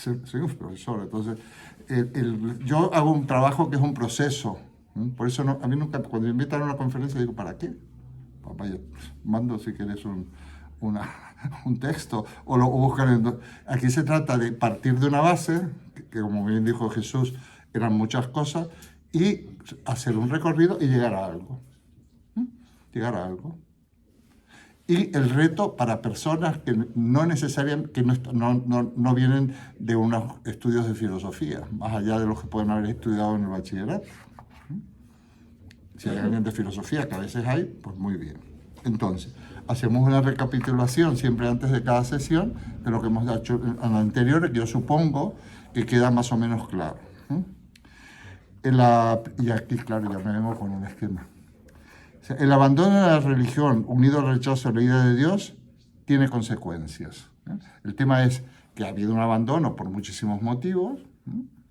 soy un profesor, entonces yo hago un trabajo que es un proceso. Por eso a mí nunca, cuando me invitan a una conferencia, digo, ¿para qué? Papá, yo mando si quieres un texto o buscan. Aquí se trata de partir de una base, que como bien dijo Jesús, eran muchas cosas, y hacer un recorrido y llegar a algo. Llegar a algo. Y el reto para personas que no necesariamente, que no vienen de unos estudios de filosofía, más allá de los que pueden haber estudiado en el bachillerato. Si hay alguien de filosofía, que a veces hay, pues muy bien. Entonces, hacemos una recapitulación siempre antes de cada sesión de lo que hemos hecho en la anterior, que yo supongo que queda más o menos claro. Y aquí, claro, ya me vengo con un esquema. El abandono de la religión unido al rechazo a la idea de Dios tiene consecuencias. El tema es que ha habido un abandono por muchísimos motivos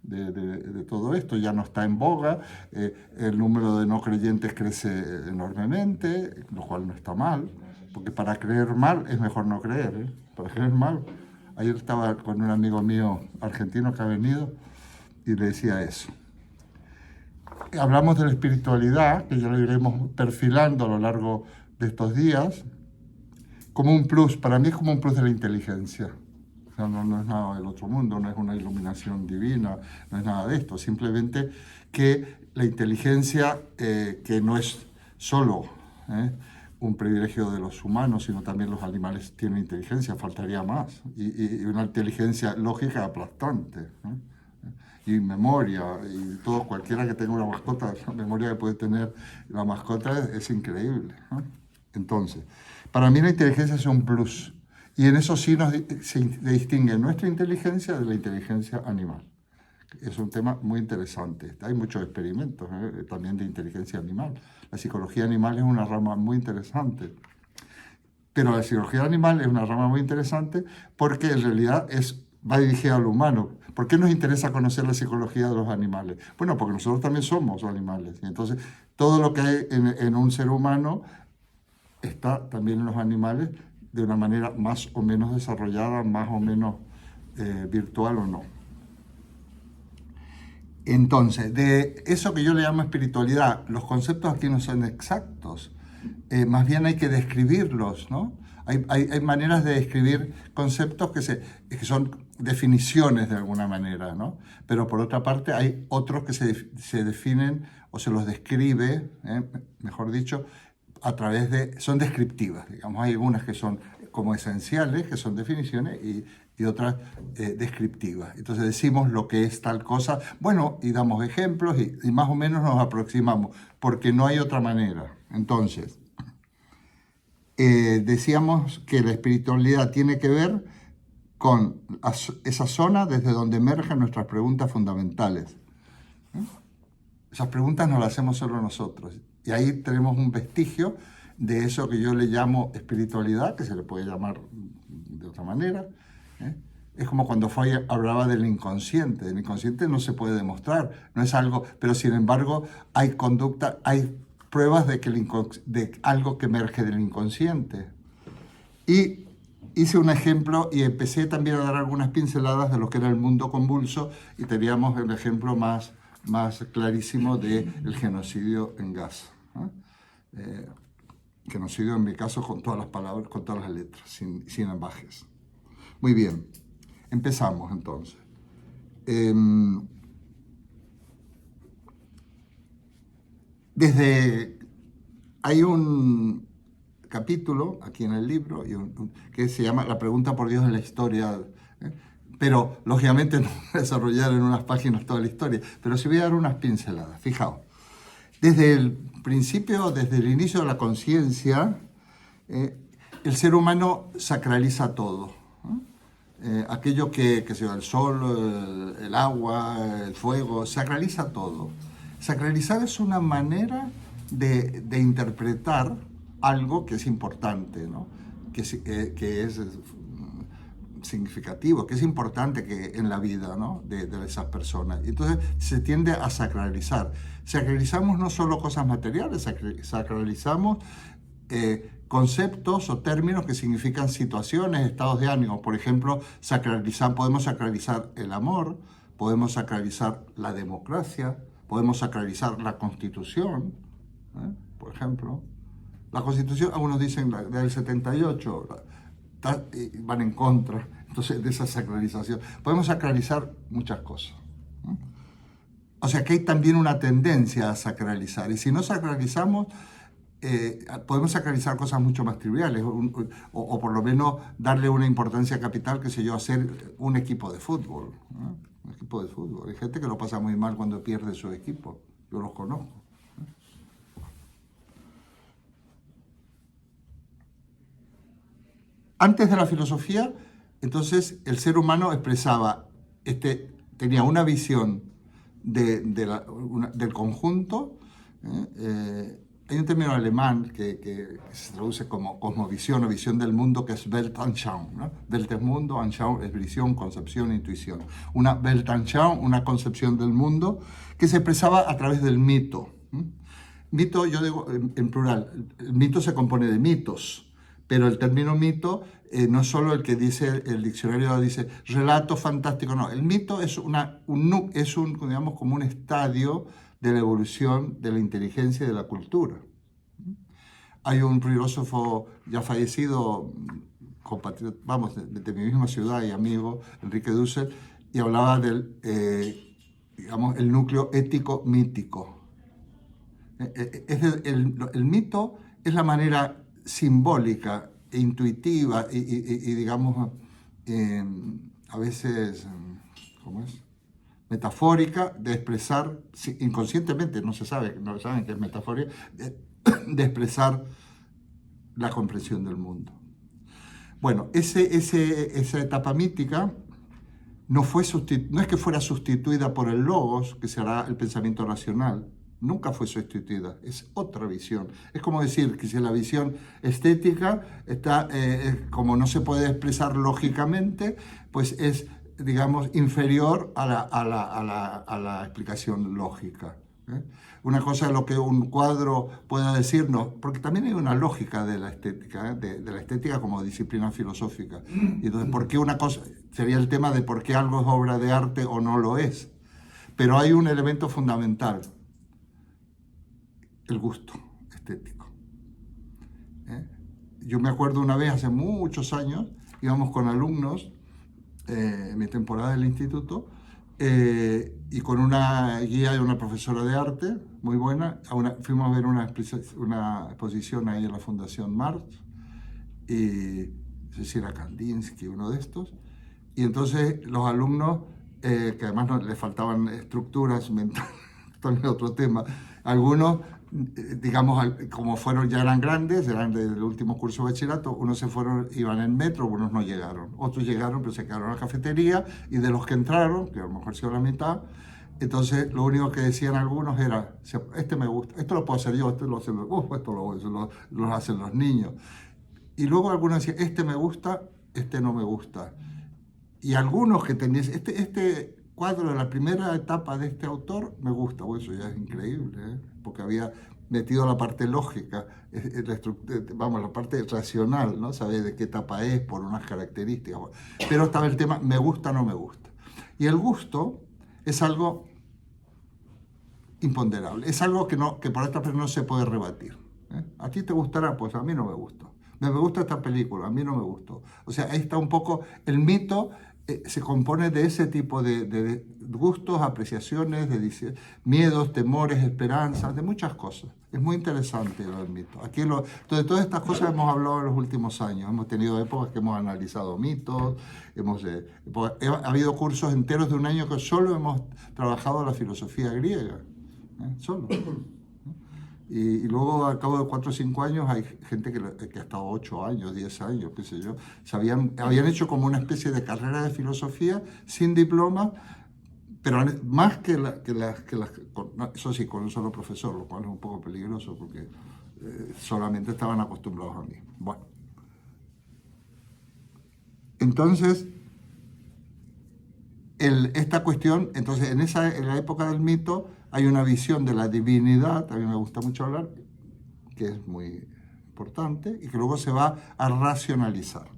de todo esto, ya no está en boga, el número de no creyentes crece enormemente, lo cual no está mal, porque para creer mal es mejor no creer, para creer mal. Ayer estaba con un amigo mío argentino que ha venido y le decía eso. Hablamos de la espiritualidad, que ya lo iremos perfilando a lo largo de estos días, como un plus, para mí es como un plus de la inteligencia. O sea, no es nada del otro mundo, no es una iluminación divina, no es nada de esto, simplemente que la inteligencia, que no es solo un privilegio de los humanos, sino también los animales tienen inteligencia, faltaría más, y una inteligencia lógica aplastante, y memoria, y todo, cualquiera que tenga una mascota, la memoria que puede tener la mascota es increíble, ¿no? Entonces, para mí la inteligencia es un plus, y en eso sí se distingue nuestra inteligencia de la inteligencia animal. Es un tema muy interesante. Hay muchos experimentos también de inteligencia animal. La psicología animal es una rama muy interesante. Pero la psicología animal es una rama muy interesante porque en realidad va dirigida al humano. ¿Por qué nos interesa conocer la psicología de los animales? Bueno, porque nosotros también somos animales. Y entonces, todo lo que hay en un ser humano está también en los animales de una manera más o menos desarrollada, más o menos virtual o no. Entonces, de eso que yo le llamo espiritualidad, los conceptos aquí no son exactos. Más bien hay que describirlos, ¿no? Hay maneras de describir conceptos que son definiciones de alguna manera, ¿no? Pero por otra parte hay otros que se definen o se los describe, mejor dicho, son descriptivas, digamos. Hay algunas que son como esenciales, que son definiciones, y otras descriptivas. Entonces decimos lo que es tal cosa, bueno, y damos ejemplos y más o menos nos aproximamos, porque no hay otra manera. Entonces, decíamos que la espiritualidad tiene que ver con esa zona desde donde emergen nuestras preguntas fundamentales. Esas preguntas no las hacemos solo nosotros. Y ahí tenemos un vestigio de eso que yo le llamo espiritualidad, que se le puede llamar de otra manera. Es como cuando Freud hablaba del inconsciente. El inconsciente no se puede demostrar, no es algo, pero sin embargo hay conducta, hay pruebas de algo que emerge del inconsciente. Y hice un ejemplo y empecé también a dar algunas pinceladas de lo que era el mundo convulso, y teníamos el ejemplo más clarísimo del genocidio en Gaza. Genocidio en mi caso con todas las palabras, con todas las letras, sin ambajes. Muy bien, empezamos entonces. Hay un capítulo aquí en el libro que se llama La pregunta por Dios en la historia, pero lógicamente no voy a desarrollar en unas páginas toda la historia, pero sí voy a dar unas pinceladas. Fijaos, desde el principio, desde el inicio de la conciencia, el ser humano sacraliza todo. Aquello que sea el sol, el agua, el fuego, sacraliza todo. Sacralizar es una manera de interpretar algo que es importante, ¿no? que es significativo, que es importante en la vida, ¿no? de esas personas. Entonces se tiende a sacralizar. Sacralizamos no solo cosas materiales, sacralizamos conceptos o términos que significan situaciones, estados de ánimo. Por ejemplo, podemos sacralizar el amor, podemos sacralizar la democracia, podemos sacralizar la Constitución, por ejemplo. La Constitución, algunos dicen del 78, van en contra entonces de esa sacralización. Podemos sacralizar muchas cosas. O sea que hay también una tendencia a sacralizar. Y si no sacralizamos, podemos sacralizar cosas mucho más triviales, o por lo menos darle una importancia capital, qué sé yo, hacer un equipo de fútbol. Un equipo de fútbol. Hay gente que lo pasa muy mal cuando pierde su equipo. Yo los conozco. Antes de la filosofía, entonces el ser humano expresaba, tenía una visión del conjunto. Hay un término alemán que se traduce como cosmovisión o visión del mundo, que es Weltanschauung, ¿no? Welt es mundo, Anschauung es visión, concepción, intuición. Una Weltanschauung, una concepción del mundo que se expresaba a través del mito. Mito, yo digo en plural, el mito se compone de mitos, pero el término mito no es solo el que dice, el diccionario dice relato fantástico, no. El mito es digamos, como un estadio de la evolución de la inteligencia y de la cultura. Hay un filósofo ya fallecido, compatriota, de mi misma ciudad y amigo, Enrique Dussel, y hablaba del, digamos, el núcleo ético-mítico. El mito es la manera simbólica e intuitiva y digamos, a veces, ¿cómo es?, metafórica de expresar, inconscientemente, no saben que es metafórica, de expresar la comprensión del mundo. Bueno, esa etapa mítica no es que fuera sustituida por el logos, que será el pensamiento racional. Nunca fue sustituida, es otra visión. Es como decir que si la visión estética está, como no se puede expresar lógicamente, pues es, digamos, inferior a la explicación lógica. Una cosa es lo que un cuadro pueda decirnos, porque también hay una lógica de la estética, de la estética como disciplina filosófica. Y entonces, ¿por qué una cosa? Sería el tema de por qué algo es obra de arte o no lo es. Pero hay un elemento fundamental: el gusto estético. Yo me acuerdo una vez, hace muchos años, íbamos con alumnos en mi temporada del instituto, y con una guía de una profesora de arte muy buena, fuimos a ver una exposición ahí en la Fundación Marx, y no sé si era Kandinsky, uno de estos, y entonces los alumnos, que además les faltaban estructuras mentales, también otro tema, algunos, digamos, como ya eran grandes, eran del último curso de bachillerato, unos se fueron, iban en metro, unos no llegaron, otros llegaron pero se quedaron en la cafetería, y de los que entraron, que a lo mejor sido la mitad, entonces lo único que decían algunos era, este me gusta, esto lo puedo hacer yo, esto lo hacen los niños. Y luego algunos decían, este me gusta, este no me gusta. Y algunos que tenían, este cuadro de la primera etapa de este autor me gusta. Bueno, eso ya es increíble, porque había metido la parte lógica, la parte racional, ¿no? Saber de qué etapa es por unas características. Pero estaba el tema, me gusta, no me gusta. Y el gusto es algo imponderable, es algo que por esta persona no se puede rebatir. ¿A ti te gustará? Pues a mí no me gusta. Me gusta esta película, a mí no me gustó. O sea, ahí está un poco el mito. Se compone de ese tipo de gustos, apreciaciones, de miedos, temores, esperanzas, de muchas cosas. Es muy interesante el mito. De todas estas cosas hemos hablado en los últimos años. Hemos tenido épocas que hemos analizado mitos, ha habido cursos enteros de un año que solo hemos trabajado la filosofía griega. Solo. Y luego, al cabo de 4 o 5 años, hay gente que ha estado 8 años, 10 años, qué sé yo. Habían hecho como una especie de carrera de filosofía sin diploma, pero más que las... Eso sí, con un solo profesor, lo cual es un poco peligroso porque solamente estaban acostumbrados a mí. Bueno. Entonces, esta cuestión, entonces en la época del mito hay una visión de la divinidad, a mí me gusta mucho hablar, que es muy importante, y que luego se va a racionalizar.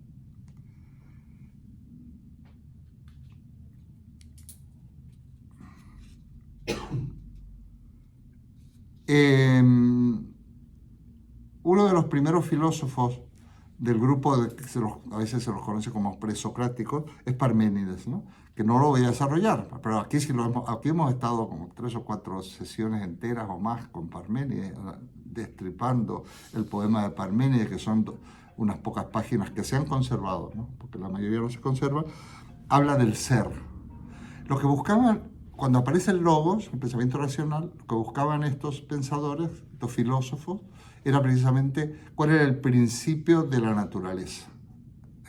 Uno de los primeros filósofos del grupo, a veces se los conoce como presocráticos, es Parménides, ¿no? Que no lo voy a desarrollar, pero aquí, aquí hemos estado como 3 o 4 sesiones enteras o más con Parménides, destripando el poema de Parménides, que son unas pocas páginas que se han conservado, ¿no? Porque la mayoría no se conserva. Habla del ser. Lo que buscaban, cuando aparece el logos, el pensamiento racional, lo que buscaban estos pensadores, estos filósofos, era precisamente cuál era el principio de la naturaleza.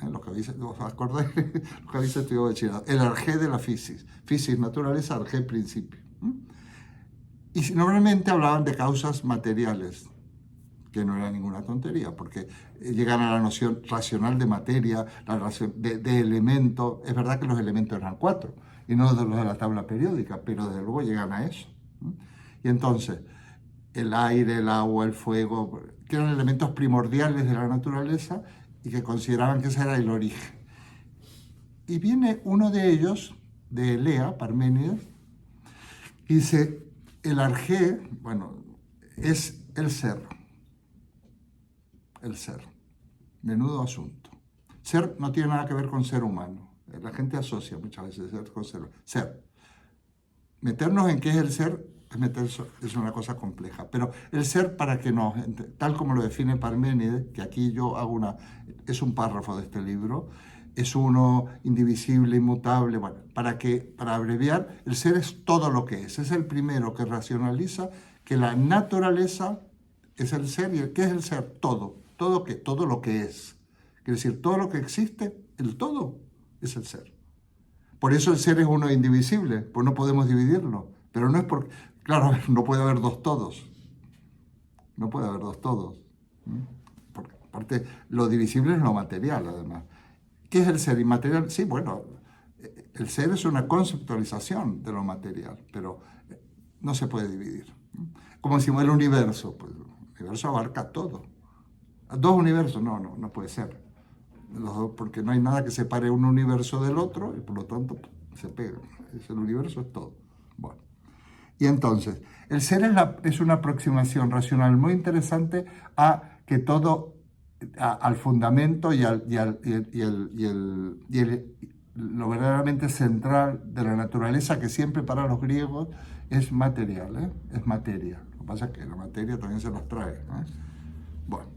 Lo que dice, ¿os acordáis? Lo que dice estudiado de China, el arjé de la física. Física, naturaleza, arjé, principio. Y normalmente hablaban de causas materiales, que no era ninguna tontería, porque llegan a la noción racional de materia, la noción de elemento. Es verdad que los elementos eran 4, y no los de la tabla periódica, pero desde luego llegan a eso. Y entonces, el aire, el agua, el fuego, que eran elementos primordiales de la naturaleza y que consideraban que ese era el origen. Y viene uno de ellos, de Elea, Parménides, y dice, el arjé, bueno, es el ser. El ser. Menudo asunto. Ser no tiene nada que ver con ser humano. La gente asocia muchas veces ser con ser. Ser. Meternos en qué es el ser es una cosa compleja. Pero el ser, para que nos, tal como lo define Parménides, que aquí yo hago es un párrafo de este libro, es uno indivisible, inmutable, bueno, para abreviar, el ser es todo lo que es el primero que racionaliza que la naturaleza es el ser. ¿Y qué es el ser? Todo lo que es. Quiere decir, todo lo que existe, el todo es el ser. Por eso el ser es uno indivisible, pues no podemos dividirlo. Pero no es porque, claro, no puede haber dos todos. No puede haber dos todos. Porque aparte, lo divisible es lo material, además. ¿Qué es el ser inmaterial? Sí, bueno, el ser es una conceptualización de lo material, pero no se puede dividir. Como decimos el universo, pues el universo abarca todo. ¿Dos universos? No puede ser. Los dos, porque no hay nada que separe un universo del otro y por lo tanto se pegan. El universo es todo. Bueno. Y entonces, el ser es una aproximación racional muy interesante a que todo, al fundamento y lo verdaderamente central de la naturaleza, que siempre para los griegos es material, ¿eh? Es materia. Lo que pasa es que la materia también se los trae, ¿no? Bueno.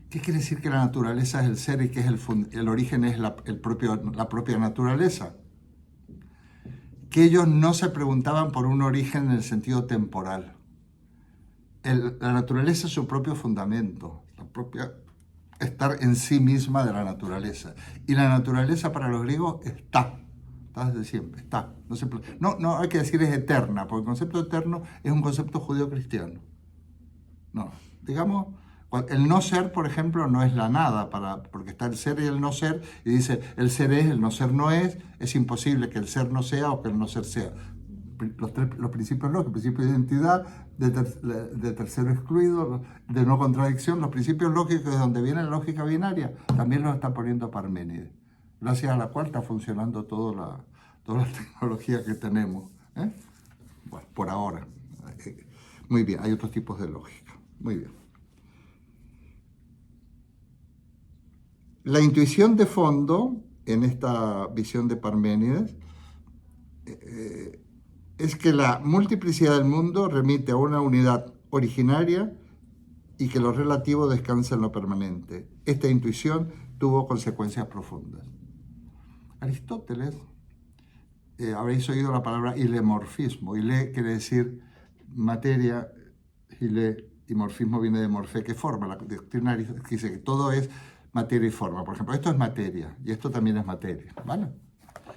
¿Qué quiere decir que la naturaleza es el ser y que el origen es la propia naturaleza? Que ellos no se preguntaban por un origen en el sentido temporal. La naturaleza es su propio fundamento, la propia estar en sí misma de la naturaleza. Y la naturaleza para los griegos está desde siempre, está. No hay que decir es eterna, porque el concepto eterno es un concepto judío-cristiano. No, digamos, el no ser, por ejemplo, no es la nada, porque está el ser y el no ser, y dice, el ser es, el no ser no es imposible que el ser no sea o que el no ser sea. Los principios lógicos, el principio de identidad, de tercero excluido, de no contradicción, los principios lógicos de donde viene la lógica binaria, también los está poniendo Parménides, gracias a la cual está funcionando toda la tecnología que tenemos, ¿eh? Bueno, por ahora. Muy bien, hay otros tipos de lógica. Muy bien. La intuición de fondo, en esta visión de Parménides, es que la multiplicidad del mundo remite a una unidad originaria y que lo relativo descansa en lo permanente. Esta intuición tuvo consecuencias profundas. Aristóteles, habréis oído la palabra hilemorfismo. Hile quiere decir materia, hile, y morfismo viene de morfé, que forma. La doctrina dice que todo es materia y forma. Por ejemplo, esto es materia y esto también es materia, ¿vale?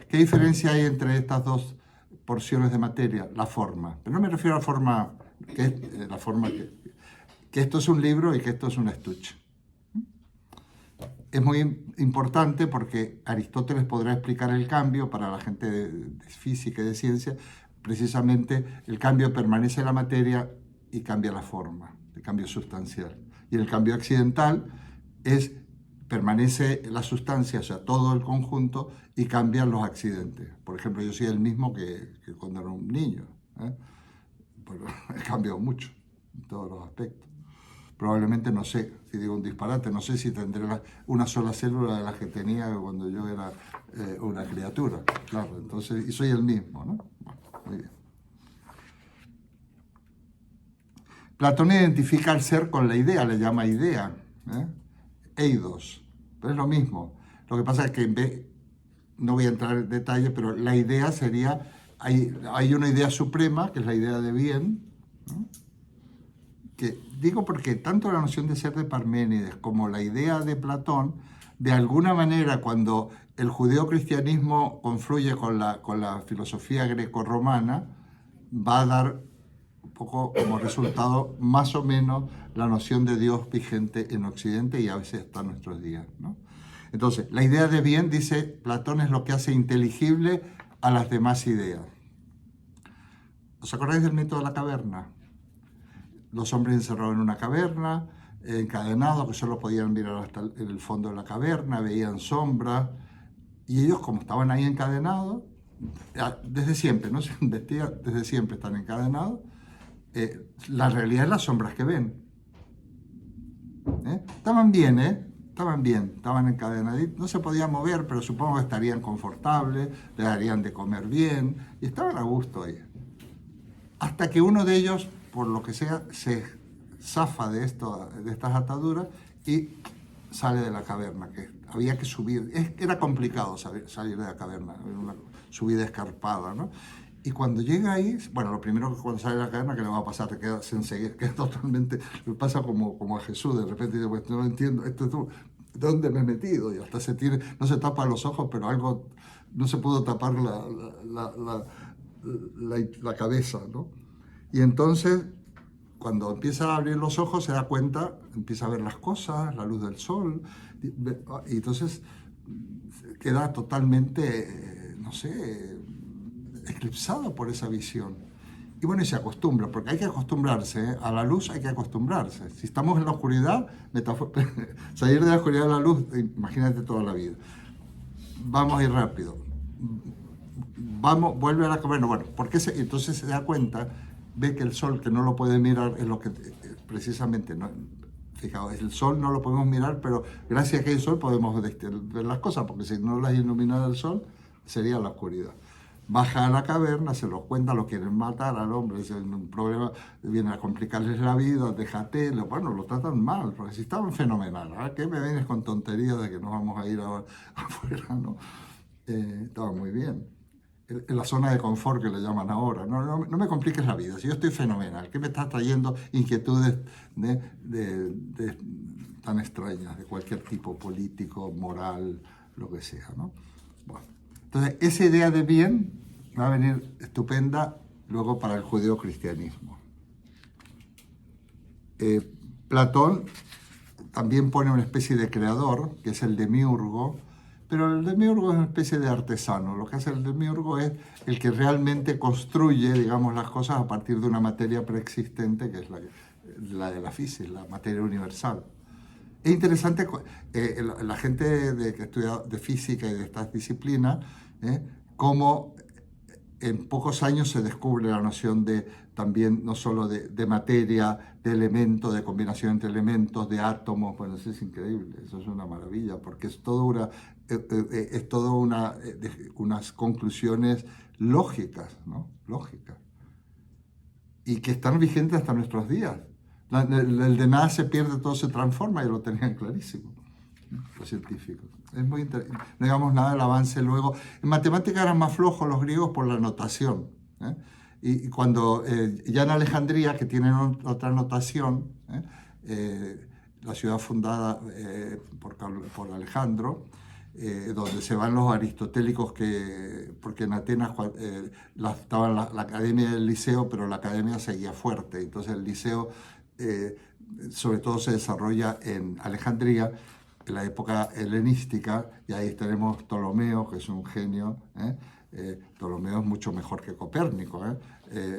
¿Qué diferencia hay entre estas dos porciones de materia? La forma. Pero no me refiero a la forma, que esto es un libro y que esto es un estuche. Es muy importante porque Aristóteles podrá explicar el cambio para la gente de física y de ciencia. Precisamente el cambio permanece en la materia y cambia la forma. de cambio sustancial. Y el cambio accidental permanece la sustancia, o sea, todo el conjunto, y cambian los accidentes. Por ejemplo, yo soy el mismo que cuando era un niño, pero he cambiado mucho en todos los aspectos. Probablemente, no sé, si digo un disparate, no sé si tendré una sola célula de la que tenía cuando yo era una criatura, claro, entonces, y soy el mismo, ¿no? Bueno, muy bien. Platón identifica al ser con la idea, le llama idea, eidos, pero es lo mismo. Lo que pasa es que no voy a entrar en detalle, pero la idea sería, hay una idea suprema, que es la idea de bien, ¿no? Que digo porque tanto la noción de ser de Parménides como la idea de Platón, de alguna manera cuando el judeocristianismo confluye con la filosofía grecorromana, va a dar un poco como resultado más o menos la noción de Dios vigente en Occidente y a veces hasta nuestros días, ¿no? Entonces, la idea de bien, dice Platón, es lo que hace inteligible a las demás ideas. ¿Os acordáis del mito de la caverna? Los hombres encerrados en una caverna, encadenados, que solo podían mirar hasta el fondo de la caverna, veían sombras, y ellos, como estaban ahí encadenados, desde siempre, no se investiga, desde siempre están encadenados, la realidad es las sombras que ven. Estaban bien, estaban encadenaditos, no se podían mover, pero supongo que estarían confortables, les darían de comer bien, y estaban a gusto ahí. Hasta que uno de ellos, por lo que sea, se zafa de estas ataduras y sale de la caverna, que había que subir. Era complicado salir de la caverna, una subida escarpada, ¿no? Y cuando llega ahí, bueno, lo primero que cuando sale de la caverna, ¿qué le va a pasar? Te quedas enseguida, queda totalmente, me pasa como a Jesús, de repente dice, pues no entiendo, ¿dónde me he metido? Y hasta no se tapa los ojos, pero algo, no se pudo tapar la cabeza, ¿no? Y entonces, cuando empieza a abrir los ojos, se da cuenta, empieza a ver las cosas, la luz del sol, y entonces queda totalmente, no sé, eclipsado por esa visión. Y bueno, y se acostumbra, porque hay que acostumbrarse, a la luz hay que acostumbrarse. Si estamos en la oscuridad, salir de la oscuridad a la luz, imagínate toda la vida. Vamos a ir rápido. Vuelve a la caverna, bueno, entonces se da cuenta, ve que el sol, que no lo puede mirar, es lo que precisamente, ¿no? Fijaos, el sol no lo podemos mirar, pero gracias a que hay sol podemos ver las cosas, porque si no las iluminara el sol, sería la oscuridad. Baja a la caverna, se los cuenta, lo quieren matar al hombre, es un problema, vienen a complicarles la vida, déjate, bueno, lo tratan mal, porque si estaban fenomenal, ¿verdad? ¿Qué me vienes con tonterías de que nos vamos a ir afuera, ¿no? Estaban muy bien. En la zona de confort que le llaman ahora. No me compliques la vida, si yo estoy fenomenal, ¿qué me estás trayendo inquietudes tan extrañas, de cualquier tipo, político, moral, lo que sea, ¿no? Bueno, entonces, esa idea de bien va a venir estupenda luego para el judeocristianismo. Platón también pone una especie de creador, que es el demiurgo, pero el demiurgo es una especie de artesano. Lo que hace el demiurgo es el que realmente construye, digamos, las cosas a partir de una materia preexistente, que es la de la física, la materia universal. Es interesante, la gente que estudia de física y de estas disciplinas, cómo en pocos años se descubre la noción de también no solo de materia, de elementos, de combinación entre elementos, de átomos. Bueno, eso es increíble, eso es una maravilla, porque es todo unas conclusiones lógicas, ¿no? Lógicas. Y que están vigentes hasta nuestros días. El de nada se pierde, todo se transforma, y lo tenían clarísimo los científicos. Es muy interesante. No digamos nada del avance luego. En matemáticas eran más flojos los griegos por la notación. Y cuando ya en Alejandría, que tienen otra notación, la ciudad fundada por Alejandro, donde se van los aristotélicos, porque en Atenas estaba la academia del Liceo, pero la academia seguía fuerte. Entonces el Liceo sobre todo se desarrolla en Alejandría, en la época helenística, y ahí tenemos Ptolomeo, que es un genio. Ptolomeo es mucho mejor que Copérnico.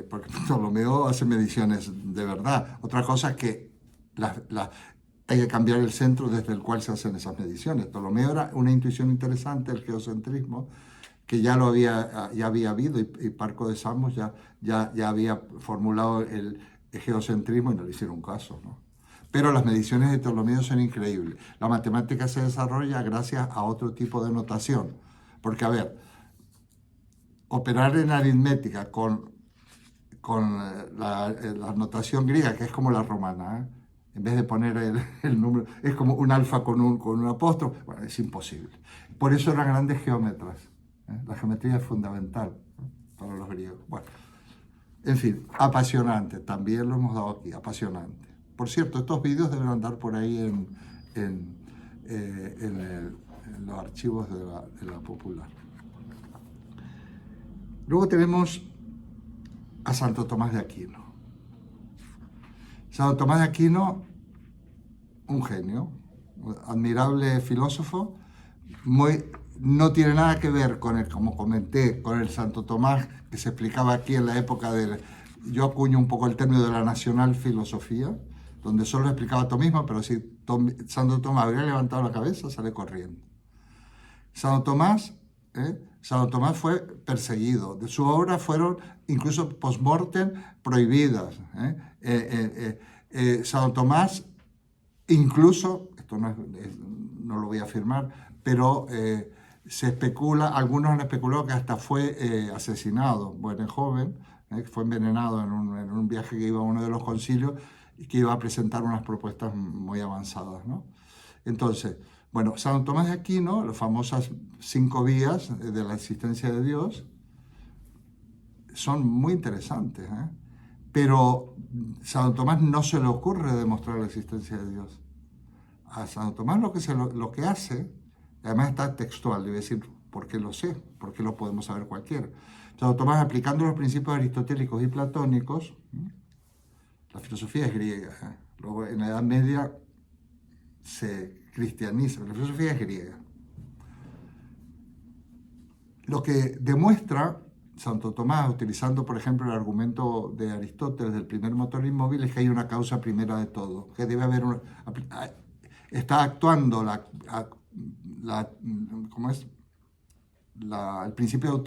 porque Ptolomeo hace mediciones de verdad. Otra cosa es que hay que cambiar el centro desde el cual se hacen esas mediciones. Ptolomeo era una intuición interesante, el geocentrismo, que ya había habido, y Parco de Samos ya había formulado el geocentrismo y no le hicieron caso, ¿no? Pero las mediciones de Ptolomeo son increíbles. La matemática se desarrolla gracias a otro tipo de notación. Porque, a ver, operar en aritmética con la notación griega, que es como la romana, ¿eh? En vez de poner el número, es como un alfa con un apóstrofe, bueno, es imposible. Por eso eran grandes geómetras. La geometría es fundamental, ¿no?, para los griegos. Bueno, en fin, apasionante, también lo hemos dado aquí, apasionante. Por cierto, estos vídeos deben andar por ahí en los archivos de la Popular. Luego tenemos a Santo Tomás de Aquino. Santo Tomás de Aquino, un genio, admirable filósofo, no tiene nada que ver con como comenté, con el Santo Tomás que se explicaba aquí en la época yo acuño un poco el término de la nacional filosofía, donde solo explicaba tomismo, pero si Santo Tomás habría levantado la cabeza, sale corriendo. Santo Tomás fue perseguido. De su obra fueron incluso post-mortem prohibidas. Santo Tomás, incluso, esto no lo voy a afirmar, pero se especula, algunos han especulado que hasta fue asesinado, bueno, joven, fue envenenado en un viaje que iba a uno de los concilios y que iba a presentar unas propuestas muy avanzadas, ¿no? Entonces, bueno, Santo Tomás de Aquino, las famosas 5 vías de la existencia de Dios, son muy interesantes, ¿eh? Pero a Santo Tomás no se le ocurre demostrar la existencia de Dios. A Santo Tomás lo que hace, además está textual, debe decir, porque lo sé, porque lo podemos saber cualquiera. Santo Tomás, aplicando los principios aristotélicos y platónicos, la filosofía es griega, ¿eh? Luego en la Edad Media se cristianiza, la filosofía es griega. Lo que demuestra Santo Tomás, utilizando por ejemplo el argumento de Aristóteles del primer motor inmóvil, es que hay una causa primera de todo, que debe haber está actuando ¿cómo es? El principio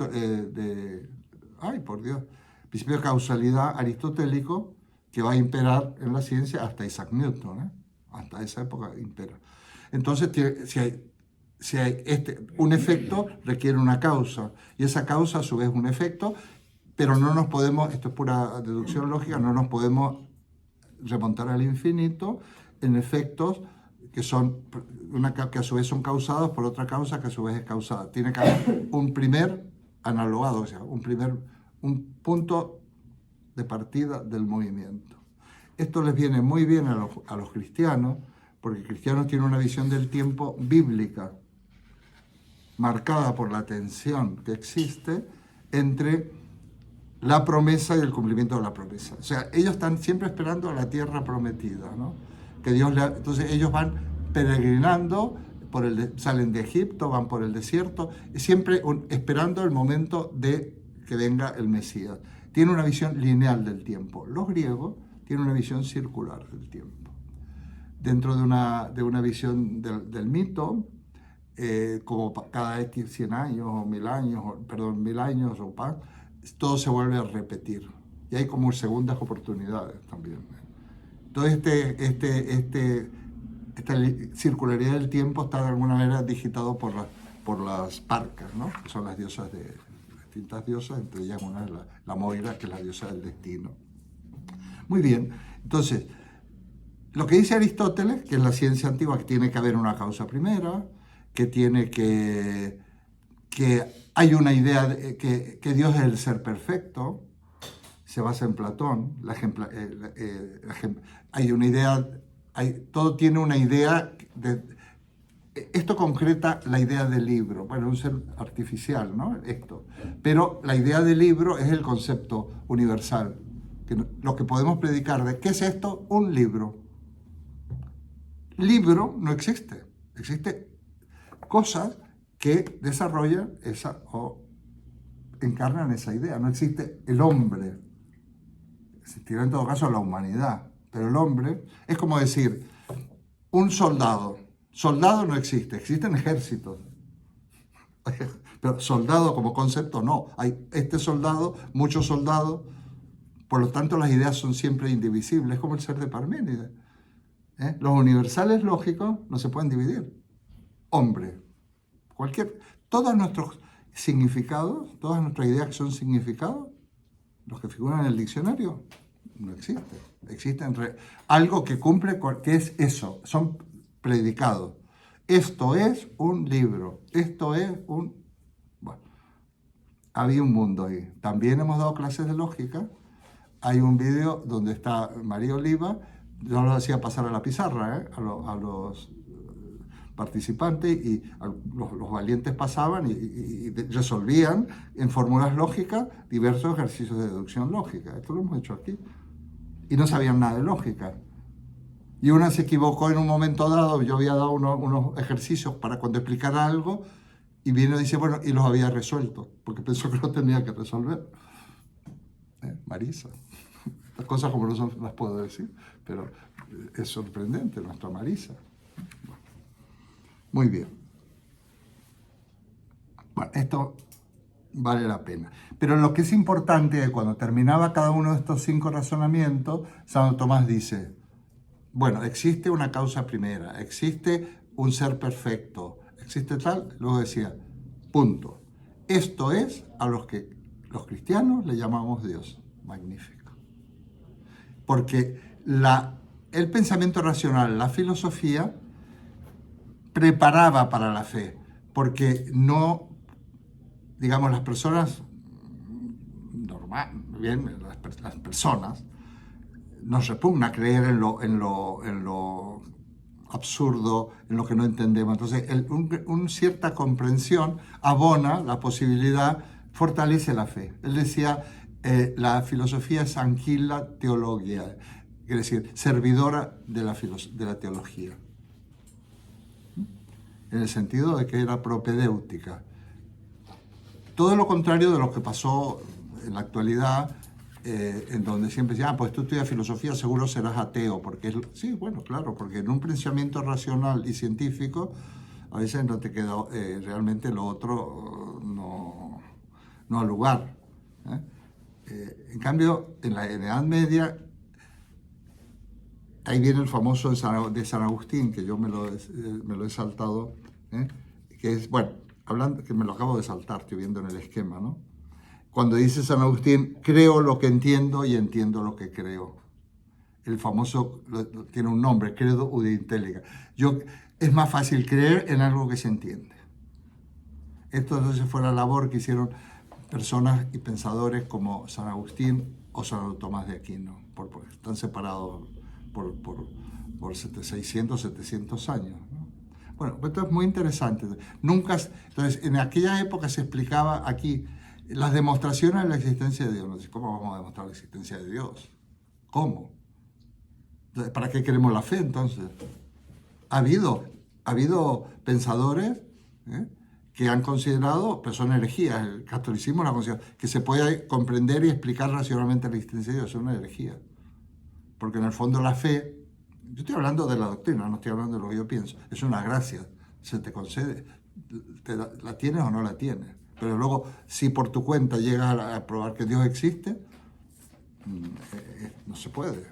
principio de causalidad aristotélico que va a imperar en la ciencia hasta Isaac Newton, ¿eh? Hasta esa época impera. Entonces, si hay un efecto, requiere una causa, y esa causa a su vez un efecto, pero no nos podemos, esto es pura deducción lógica, no nos podemos remontar al infinito en efectos que a su vez son causados por otra causa que a su vez es causada. Tiene que haber un primer analogado, o sea, un punto de partida del movimiento. Esto les viene muy bien a los cristianos, porque cristianos tienen una visión del tiempo bíblica, marcada por la tensión que existe entre la promesa y el cumplimiento de la promesa. O sea, ellos están siempre esperando a la tierra prometida, ¿no? Entonces ellos van peregrinando, salen de Egipto, van por el desierto, siempre esperando el momento de que venga el Mesías. Tienen una visión lineal del tiempo. Los griegos tienen una visión circular del tiempo. Dentro de una visión del mito, como cada 100 años o 1000 años, todo se vuelve a repetir. Y hay como segundas oportunidades también. Entonces esta circularidad del tiempo está de alguna manera digitado por las parcas, ¿no? Que son las diosas distintas diosas, entre ellas una es la Moira, que es la diosa del destino. Muy bien, entonces, lo que dice Aristóteles, que es la ciencia antigua, que tiene que haber una causa primera, que hay una idea que Dios es el ser perfecto, se basa en Platón, hay una idea, todo tiene una idea, esto concreta la idea del libro, bueno, un ser artificial, ¿no? Pero la idea del libro es el concepto universal, lo que podemos predicar de ¿qué es esto? Un libro. Libro no existe, existe cosas que desarrollan o encarnan esa idea, no existe el hombre. existirá en todo caso la humanidad, pero el hombre es como decir, un soldado. Soldado no existe, existen ejércitos. Pero soldado como concepto no. Hay este soldado, muchos soldados, por lo tanto las ideas son siempre indivisibles, es como el ser de Parménides. Los universales lógicos no se pueden dividir. Hombre, todos nuestros significados, todas nuestras ideas que son significados, los que figuran en el diccionario, no existen. Existen algo que cumple, que es eso, son predicados. Esto es un libro, esto es un... Bueno, había un mundo ahí. También hemos dado clases de lógica. Hay un vídeo donde está María Oliva, yo lo hacía pasar a la pizarra, a los participantes, y los valientes pasaban y resolvían en fórmulas lógicas diversos ejercicios de deducción lógica. Esto lo hemos hecho aquí. Y no sabían nada de lógica. Y una se equivocó en un momento dado, yo había dado unos ejercicios para cuando explicara algo, y viene y dice, bueno, y los había resuelto, porque pensó que lo tenía que resolver. Marisa. Las cosas como no son, las puedo decir, pero es sorprendente nuestra Marisa. Muy bien. Bueno, esto vale la pena. Pero lo que es importante es cuando terminaba cada uno de estos 5 razonamientos, Santo Tomás dice, bueno, existe una causa primera, existe un ser perfecto, existe tal, luego decía, punto. Esto es a los que los cristianos le llamamos Dios. Magnífico. Porque el pensamiento racional, la filosofía, preparaba para la fe, porque no, digamos, las personas normal, bien, las personas, nos repugna creer en lo absurdo, en lo que no entendemos. Entonces, una cierta comprensión abona la posibilidad, fortalece la fe. Él decía, la filosofía es anquila teologia, es decir, servidora de la teología. En el sentido de que era propedéutica. Todo lo contrario de lo que pasó en la actualidad, en donde siempre decían, pues tú estudias filosofía, seguro serás ateo, porque sí, bueno, claro, porque en un pensamiento racional y científico a veces no te queda realmente lo otro no ha lugar. En cambio, en la Edad Media, ahí viene el famoso de San Agustín, que yo me lo he saltado, que es, bueno, hablando, que me lo acabo de saltar, estoy viendo en el esquema, ¿no? Cuando dice San Agustín, creo lo que entiendo y entiendo lo que creo. El famoso, tiene un nombre, credo ut intelliga. Es más fácil creer en algo que se entiende. Esto entonces fue la labor que hicieron personas y pensadores como San Agustín o Santo Tomás de Aquino, porque están separados por 600, 700 años, ¿no? Bueno, esto es muy interesante. Entonces, en aquella época se explicaba aquí las demostraciones de la existencia de Dios. ¿Cómo vamos a demostrar la existencia de Dios? ¿Cómo? ¿Para qué queremos la fe entonces? Ha habido pensadores que han considerado, pero son herejías, el catolicismo la considera, que se puede comprender y explicar racionalmente la existencia de Dios. Es una herejía. Porque en el fondo la fe, yo estoy hablando de la doctrina, no estoy hablando de lo que yo pienso, es una gracia, se te concede, la tienes o no la tienes. Pero luego, si por tu cuenta llegas a probar que Dios existe, no se puede.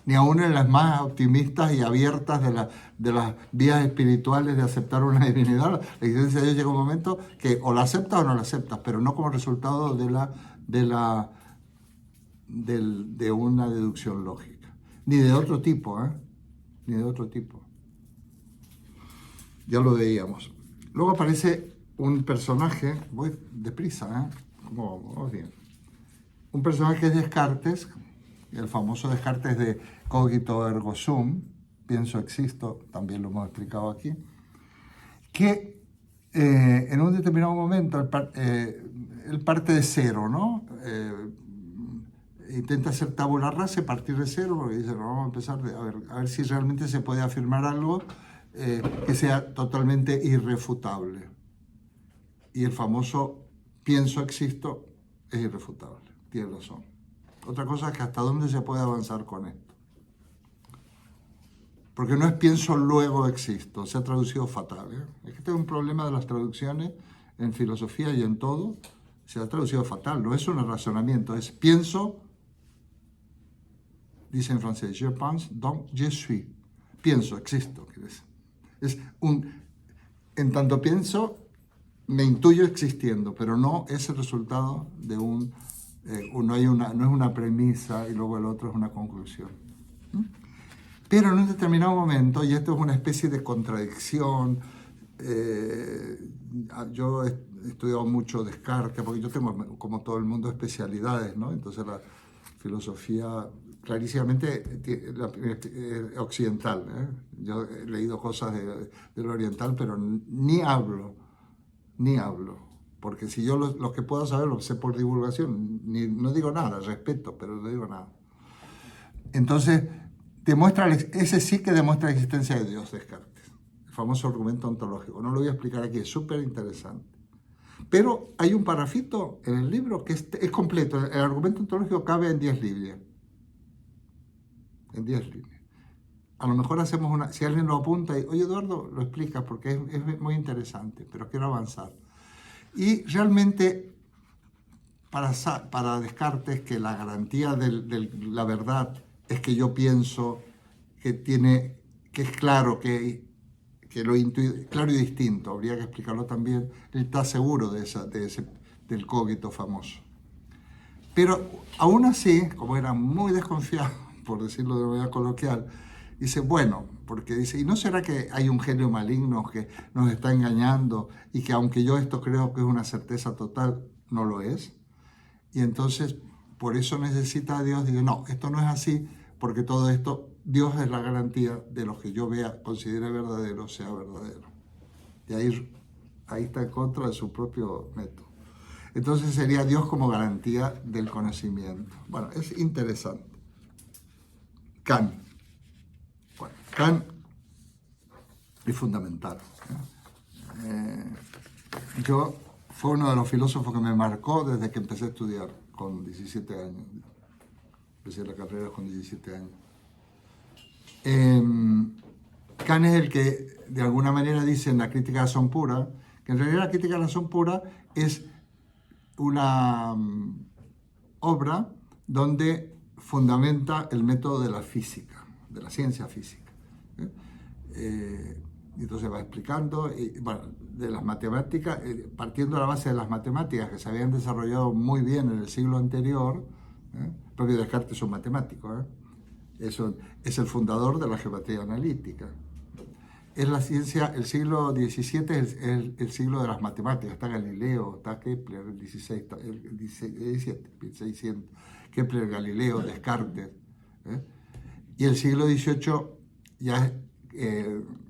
Ni aún en las más optimistas y abiertas de las vías espirituales de aceptar una divinidad, la existencia de Dios llega un momento que o la aceptas o no la aceptas, pero no como resultado de una deducción lógica. Ni de otro tipo, ni de otro tipo. Ya lo veíamos. Luego aparece un personaje, voy deprisa, vamos bien. Un personaje que es Descartes, el famoso Descartes de cogito ergo sum, pienso existo, también lo hemos explicado aquí, que en un determinado momento él parte de cero, ¿no? Intenta hacer tabula rasa, partir de cero, porque dice, vamos a empezar a ver si realmente se puede afirmar algo que sea totalmente irrefutable. Y el famoso pienso existo es irrefutable, tiene razón. Otra cosa es que hasta dónde se puede avanzar con esto. Porque no es pienso luego existo, se ha traducido fatal. Es que tengo un problema de las traducciones en filosofía y en todo, se ha traducido fatal, no es un razonamiento, es pienso, dice en francés, je pense, donc je suis. Pienso, existo. En tanto pienso, me intuyo existiendo, pero no es el resultado de no es una premisa y luego el otro es una conclusión. Pero en un determinado momento, y esto es una especie de contradicción, yo he estudiado mucho Descartes, porque yo tengo, como todo el mundo, especialidades, ¿no? Entonces la filosofía clarísimamente occidental, ¿eh? Yo he leído cosas del oriental, pero ni hablo, porque si yo lo que puedo saber lo sé por divulgación, no digo nada, respeto, pero no digo nada. Entonces, ese sí que demuestra la existencia de Dios, Descartes, el famoso argumento ontológico. No lo voy a explicar aquí, es súper interesante. Pero hay un parrafito en el libro que es completo. El argumento ontológico cabe en 10 líneas. En 10 líneas. A lo mejor hacemos si alguien lo apunta y, oye Eduardo, lo explica porque es muy interesante, pero quiero avanzar. Y realmente, para Descartes, que la garantía de la verdad es que yo pienso que es claro, que lo intuyo, claro y distinto, habría que explicarlo también, él está seguro del cogito famoso. Pero aún así, como era muy desconfiado, por decirlo de manera coloquial, dice, bueno, porque dice, ¿y no será que hay un genio maligno que nos está engañando y que aunque yo esto creo que es una certeza total, no lo es? Y entonces, por eso necesita a Dios. Dice, no, esto no es así, porque todo esto, Dios es la garantía de lo que yo considere verdadero, sea verdadero. Y ahí está en contra de su propio método. Entonces sería Dios como garantía del conocimiento. Bueno, es interesante. Kant. Bueno, Kant es fundamental. Fue uno de los filósofos que me marcó desde que empecé a estudiar con 17 años. Empecé la carrera con 17 años. Kant es el que de alguna manera dice en la crítica de la razón pura, que en realidad la crítica de la razón pura es una obra donde fundamenta el método de la física, de la ciencia física. Entonces va explicando, de las matemáticas, partiendo de la base de las matemáticas que se habían desarrollado muy bien en el siglo anterior. El propio Descartes es un matemático, es el fundador de la geometría analítica. Es la ciencia, el siglo XVII es el siglo de las matemáticas. Está Galileo, está Kepler, el 1600, Kepler, Galileo, Descartes. Y el siglo XVIII ya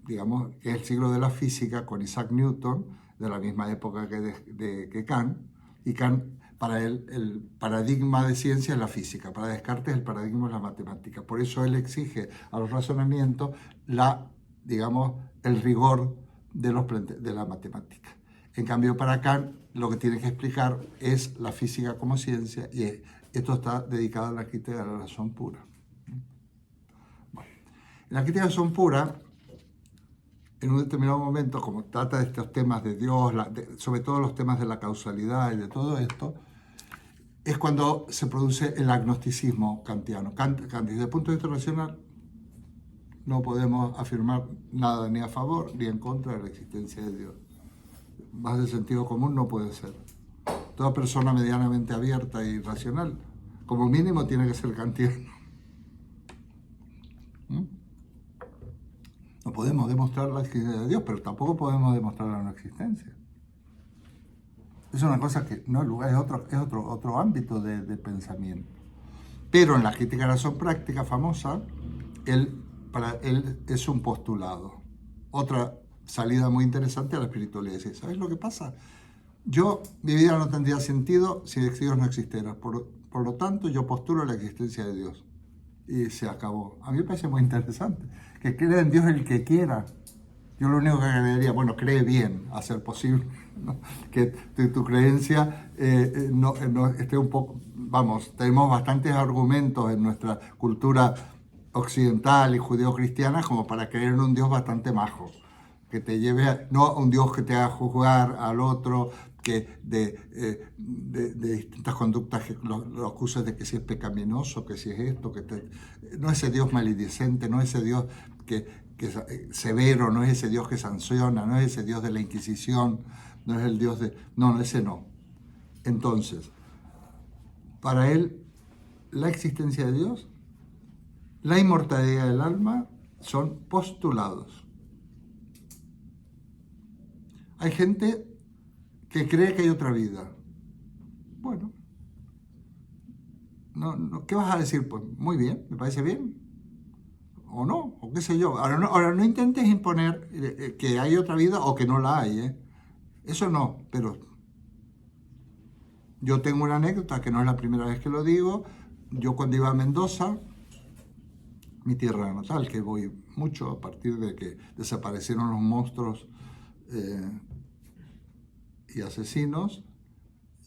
digamos, que es el siglo de la física con Isaac Newton, de la misma época que Kant. Y Kant, para él, el paradigma de ciencia es la física. Para Descartes, el paradigma es la matemática. Por eso él exige a los razonamientos el rigor de la matemática. En cambio, para Kant, lo que tiene que explicar es la física como ciencia, y esto está dedicado a la crítica de la razón pura. Bueno, en la crítica de la razón pura, en un determinado momento, como trata de estos temas de Dios, sobre todo los temas de la causalidad y de todo esto, es cuando se produce el agnosticismo kantiano. Kant, desde el punto de vista racional, no podemos afirmar nada ni a favor ni en contra de la existencia de Dios. Más de sentido común no puede ser. Toda persona medianamente abierta y racional, como mínimo, tiene que ser kantiano. No podemos demostrar la existencia de Dios, pero tampoco podemos demostrar la no existencia. Es una cosa que no es lugar, es otro ámbito de pensamiento. Pero en la crítica de la razón práctica famosa, para él es un postulado. Otra salida muy interesante a la espiritualidad. Dice, ¿sabes lo que pasa? Mi vida no tendría sentido si Dios no existiera. Por lo tanto, yo postulo la existencia de Dios. Y se acabó. A mí me parece muy interesante. Que crea en Dios el que quiera. Yo lo único que agregaría, bueno, cree bien, a ser posible, ¿no? Que tu creencia no esté un poco, vamos, tenemos bastantes argumentos en nuestra cultura occidental y judeocristiana como para creer en un Dios bastante majo, que te lleve, no a un Dios que te haga juzgar al otro, que de distintas conductas que lo acuses de que si es pecaminoso, que si es esto, no es ese Dios maledicente, no es ese Dios que es severo, no es ese Dios que sanciona, no es ese Dios de la Inquisición, no es el Dios de... No, ese no. Entonces, para él, la existencia de Dios, la inmortalidad del alma, son postulados. Hay gente que cree que hay otra vida. Bueno, ¿qué vas a decir? Pues muy bien, me parece bien. O no, o qué sé yo. Ahora no intentes imponer que hay otra vida o que no la hay, ¿eh? Eso no, pero yo tengo una anécdota que no es la primera vez que lo digo. Yo cuando iba a Mendoza, mi tierra natal, que voy mucho a partir de que desaparecieron los monstruos y asesinos,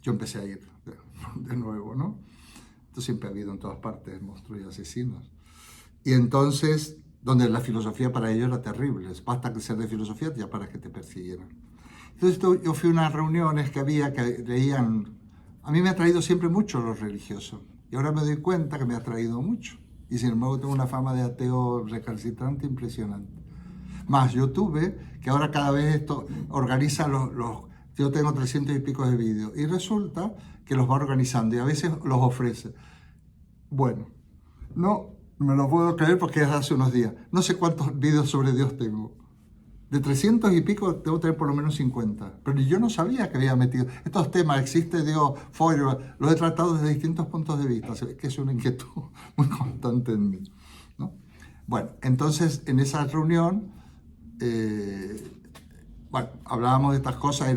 yo empecé a ir de nuevo, ¿no? Esto siempre ha habido en todas partes monstruos y asesinos. Y entonces, donde la filosofía para ellos era terrible, basta que ser de filosofía ya para que te persiguieran. Entonces yo fui a unas reuniones que había que leían, a mí me ha traído siempre mucho lo religioso, y ahora me doy cuenta que me ha traído mucho, y sin embargo tengo una fama de ateo recalcitrante impresionante. Más YouTube, que ahora cada vez esto organiza yo tengo 300 y pico de vídeos, y resulta que los va organizando, y a veces los ofrece. Bueno, no me lo puedo creer porque es hace unos días. No sé cuántos vídeos sobre Dios tengo. De 300 y pico debo tener por lo menos 50. Pero yo no sabía que había metido estos temas. Existe Dios, Feuerbach, los he tratado desde distintos puntos de vista. Que es una inquietud muy constante en mí, ¿no? Bueno, entonces en esa reunión, hablábamos de estas cosas.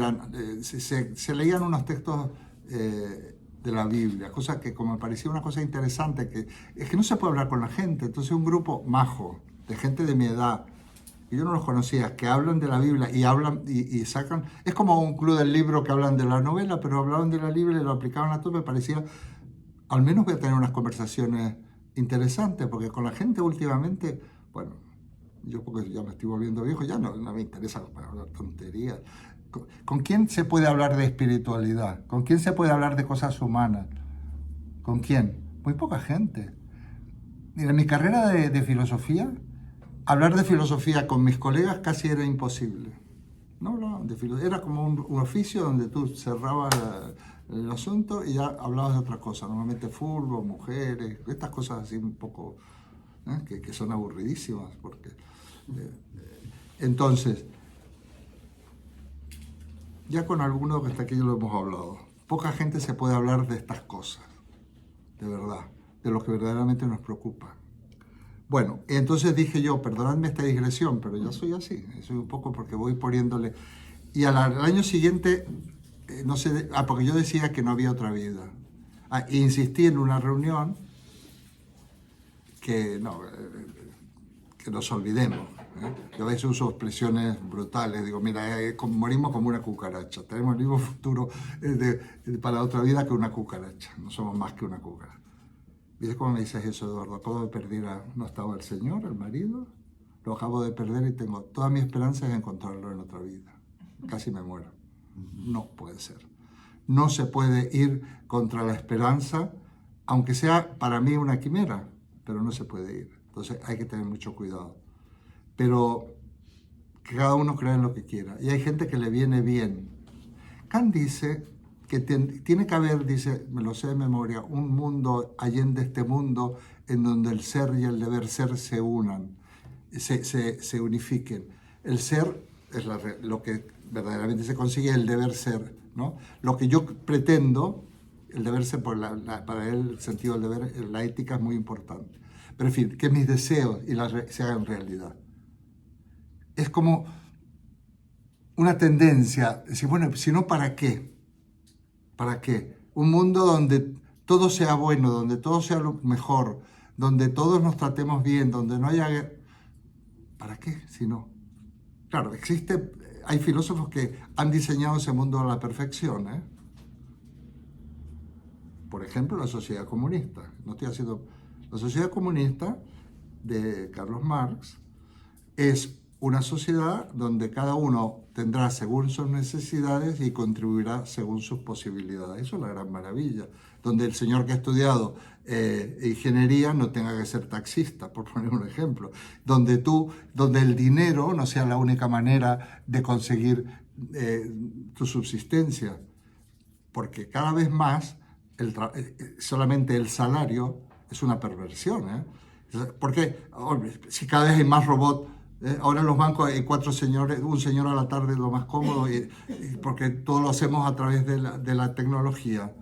Se leían unos textos de la Biblia, cosa que como me parecía una cosa interesante, que es que no se puede hablar con la gente. Entonces un grupo majo, de gente de mi edad, y yo no los conocía, que hablan de la Biblia y hablan y sacan, es como un club del libro que hablan de la novela, pero hablaban de la Biblia y lo aplicaban a todo. Me parecía, al menos voy a tener unas conversaciones interesantes, porque con la gente últimamente, bueno, yo porque ya me estoy volviendo viejo, ya no me interesa hablar tonterías. ¿Con quién se puede hablar de espiritualidad? ¿Con quién se puede hablar de cosas humanas? ¿Con quién? Muy poca gente. Mira, en mi carrera de filosofía, hablar de filosofía con mis colegas casi era imposible. No hablaban de filosofía. Era como un oficio donde tú cerrabas el asunto y ya hablabas de otra cosa. Normalmente fútbol, mujeres, estas cosas así un poco, que son aburridísimas. Entonces, ya con algunos que hasta aquí lo hemos hablado. Poca gente se puede hablar de estas cosas, de verdad, de lo que verdaderamente nos preocupa. Bueno, entonces dije yo, perdonadme esta digresión, pero yo soy así, soy un poco porque voy poniéndole... Y al año siguiente, no sé, porque yo decía que no había otra vida. Insistí en una reunión que nos olvidemos. Yo a veces uso expresiones brutales, digo, mira, morimos como una cucaracha, tenemos el mismo futuro para otra vida que una cucaracha, no somos más que una cucaracha. ¿Viste cómo me dices eso, Eduardo? Acabo de perder no estaba el Señor, el marido, lo acabo de perder y tengo toda mi esperanza en encontrarlo en otra vida. Casi me muero. No puede ser. No se puede ir contra la esperanza, aunque sea para mí una quimera, pero no se puede ir. Entonces hay que tener mucho cuidado. Pero que cada uno crea en lo que quiera. Y hay gente que le viene bien. Kant dice que tiene que haber, dice, me lo sé de memoria, un mundo allende este mundo en donde el ser y el deber ser se unan, se unifiquen. El ser es lo que verdaderamente se consigue, el deber ser, ¿no? Lo que yo pretendo, el deber ser, para él el sentido del deber, la ética es muy importante. Pero en fin, que mis deseos se hagan realidad. Es como una tendencia, decir, bueno, si no, ¿para qué? ¿Para qué? Un mundo donde todo sea bueno, donde todo sea lo mejor, donde todos nos tratemos bien, donde no haya... ¿Para qué? Si no. Claro, hay filósofos que han diseñado ese mundo a la perfección, ¿eh? Por ejemplo, la sociedad comunista. La sociedad comunista de Carlos Marx es una sociedad donde cada uno tendrá según sus necesidades y contribuirá según sus posibilidades. Eso es la gran maravilla. Donde el señor que ha estudiado ingeniería no tenga que ser taxista, por poner un ejemplo. Donde el dinero no sea la única manera de conseguir tu subsistencia. Porque cada vez más solamente el salario es una perversión, ¿eh? Porque si cada vez hay más robots, ahora en los bancos hay 4 señores, un señor a la tarde es lo más cómodo, porque todo lo hacemos a través de la tecnología.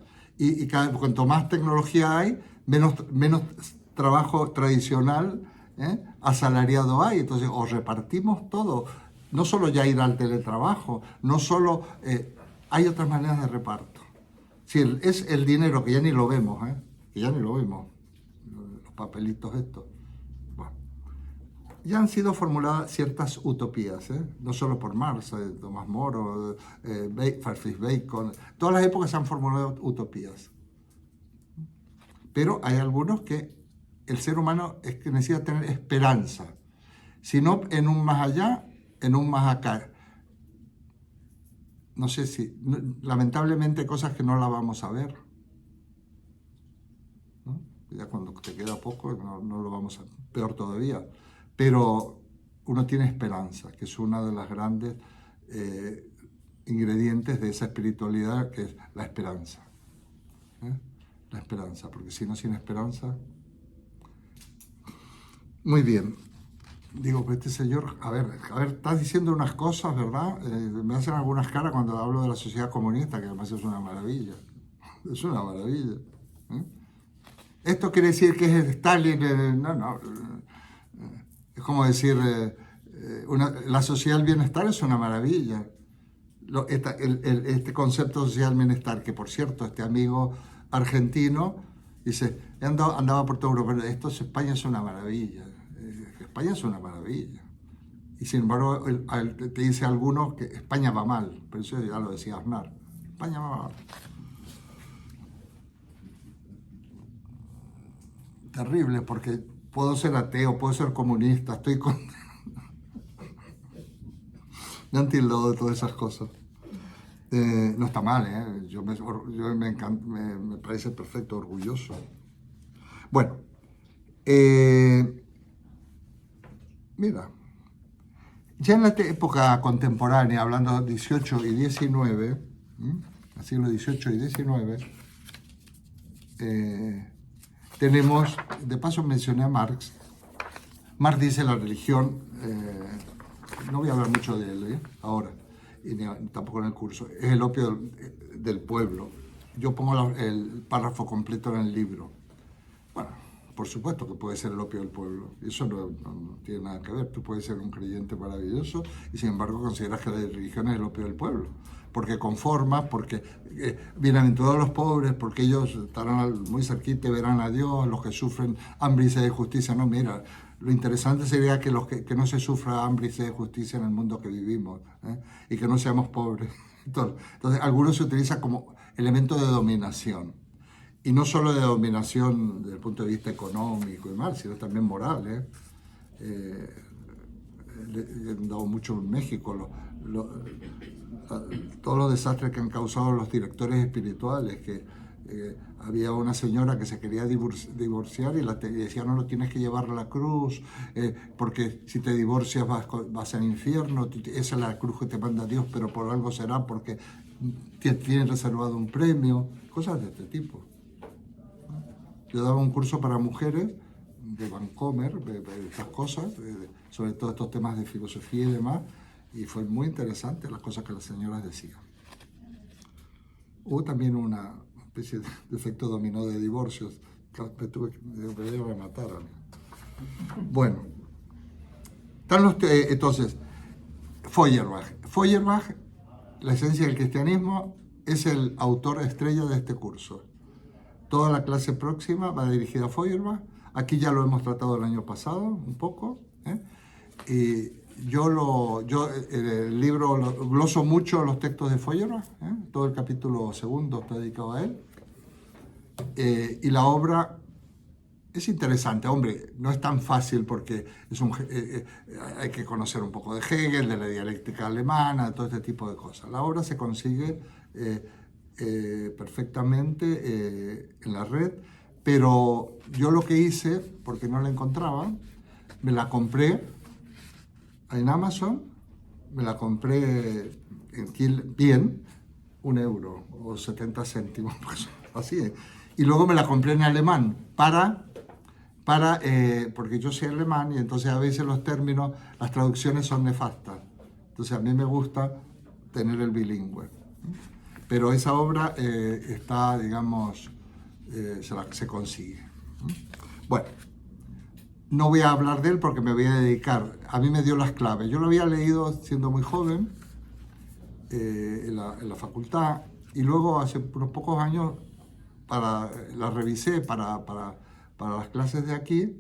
Cuanto más tecnología hay, menos trabajo tradicional, asalariado hay. Entonces, o repartimos todo, no solo ya ir al teletrabajo, no solo hay otras maneras de reparto. Si es el dinero que ya ni lo vemos, que ya ni lo vemos, los papelitos estos. Bueno, ya han sido formuladas ciertas utopías, no solo por Marx, Tomás Moro, Francis Bacon, todas las épocas se han formulado utopías. Pero hay algunos que el ser humano es que necesita tener esperanza, si no en un más allá, en un más acá. No sé si, lamentablemente, cosas que no la vamos a ver, ¿no? Ya cuando te queda poco no lo vamos a ver, peor todavía. Pero uno tiene esperanza, que es una de las grandes ingredientes de esa espiritualidad, que es la esperanza. La esperanza, porque si no, sin esperanza... Muy bien. Digo, pues este señor, a ver, estás diciendo unas cosas, ¿verdad? Me hacen algunas caras cuando hablo de la sociedad comunista, que además es una maravilla. Es una maravilla. Esto quiere decir que es Stalin. No. Es como decir, la sociedad del bienestar es una maravilla. Este concepto de social bienestar, que por cierto, este amigo argentino dice, andaba por toda Europa, España es una maravilla. España es una maravilla. Y sin embargo, te dice a algunos que España va mal. Pero eso ya lo decía Aznar. España va mal. Terrible, porque puedo ser ateo, puedo ser comunista, estoy con... Me han tildado de todas esas cosas. No está mal, ¿eh? Me parece perfecto, orgulloso. Bueno, mira, ya en la época contemporánea, hablando de 18 y 19, el siglo XVIII y XIX, tenemos, de paso mencioné a Marx. Marx dice la religión, no voy a hablar mucho de él ahora, y tampoco en el curso, es el opio del pueblo. Yo pongo el párrafo completo en el libro. Bueno, por supuesto que puede ser el opio del pueblo. Eso no tiene nada que ver. Tú puedes ser un creyente maravilloso y sin embargo consideras que la religión es el opio del pueblo. Porque conformas, porque vienen todos los pobres, porque ellos estarán muy cerquita y verán a Dios, los que sufren hambre y sed de justicia. No, mira, lo interesante sería que que no se sufra hambre y sed de justicia en el mundo que vivimos, y que no seamos pobres. Entonces, algunos se utilizan como elemento de dominación. Y no solo de dominación desde el punto de vista económico y mal, sino también moral. He andado mucho en México, todos los desastres que han causado los directores espirituales, que había una señora que se quería divorciar y decía, no, tienes que llevar la cruz, porque si te divorcias vas al infierno, esa es la cruz que te manda Dios, pero por algo será porque tienen reservado un premio, cosas de este tipo. Yo daba un curso para mujeres de Vancomer, de estas cosas, sobre todo estos temas de filosofía y demás, y fue muy interesante las cosas que las señoras decían. Hubo también una especie de efecto dominó de divorcios, me iban a matar a mí. Bueno, entonces, Feuerbach, la esencia del cristianismo, es el autor estrella de este curso. Toda la clase próxima va dirigida a Feuerbach. Aquí ya lo hemos tratado el año pasado, un poco. Y el libro gloso mucho los textos de Feuerbach, todo el capítulo segundo está dedicado a él, y la obra es interesante. Hombre, no es tan fácil porque hay que conocer un poco de Hegel, de la dialéctica alemana, de todo este tipo de cosas. La obra se consigue perfectamente en la red, pero yo lo que hice, porque no la encontraba, me la compré en Amazon, me la compré bien, 1 euro o 70 céntimos, pues, así. Y luego me la compré en alemán porque yo soy alemán y entonces a veces los términos, las traducciones son nefastas. Entonces a mí me gusta tener el bilingüe. Pero esa obra está, digamos, se consigue. Bueno. No voy a hablar de él porque me voy a dedicar. A mí me dio las claves. Yo lo había leído siendo muy joven en la facultad y luego hace unos pocos años la revisé para las clases de aquí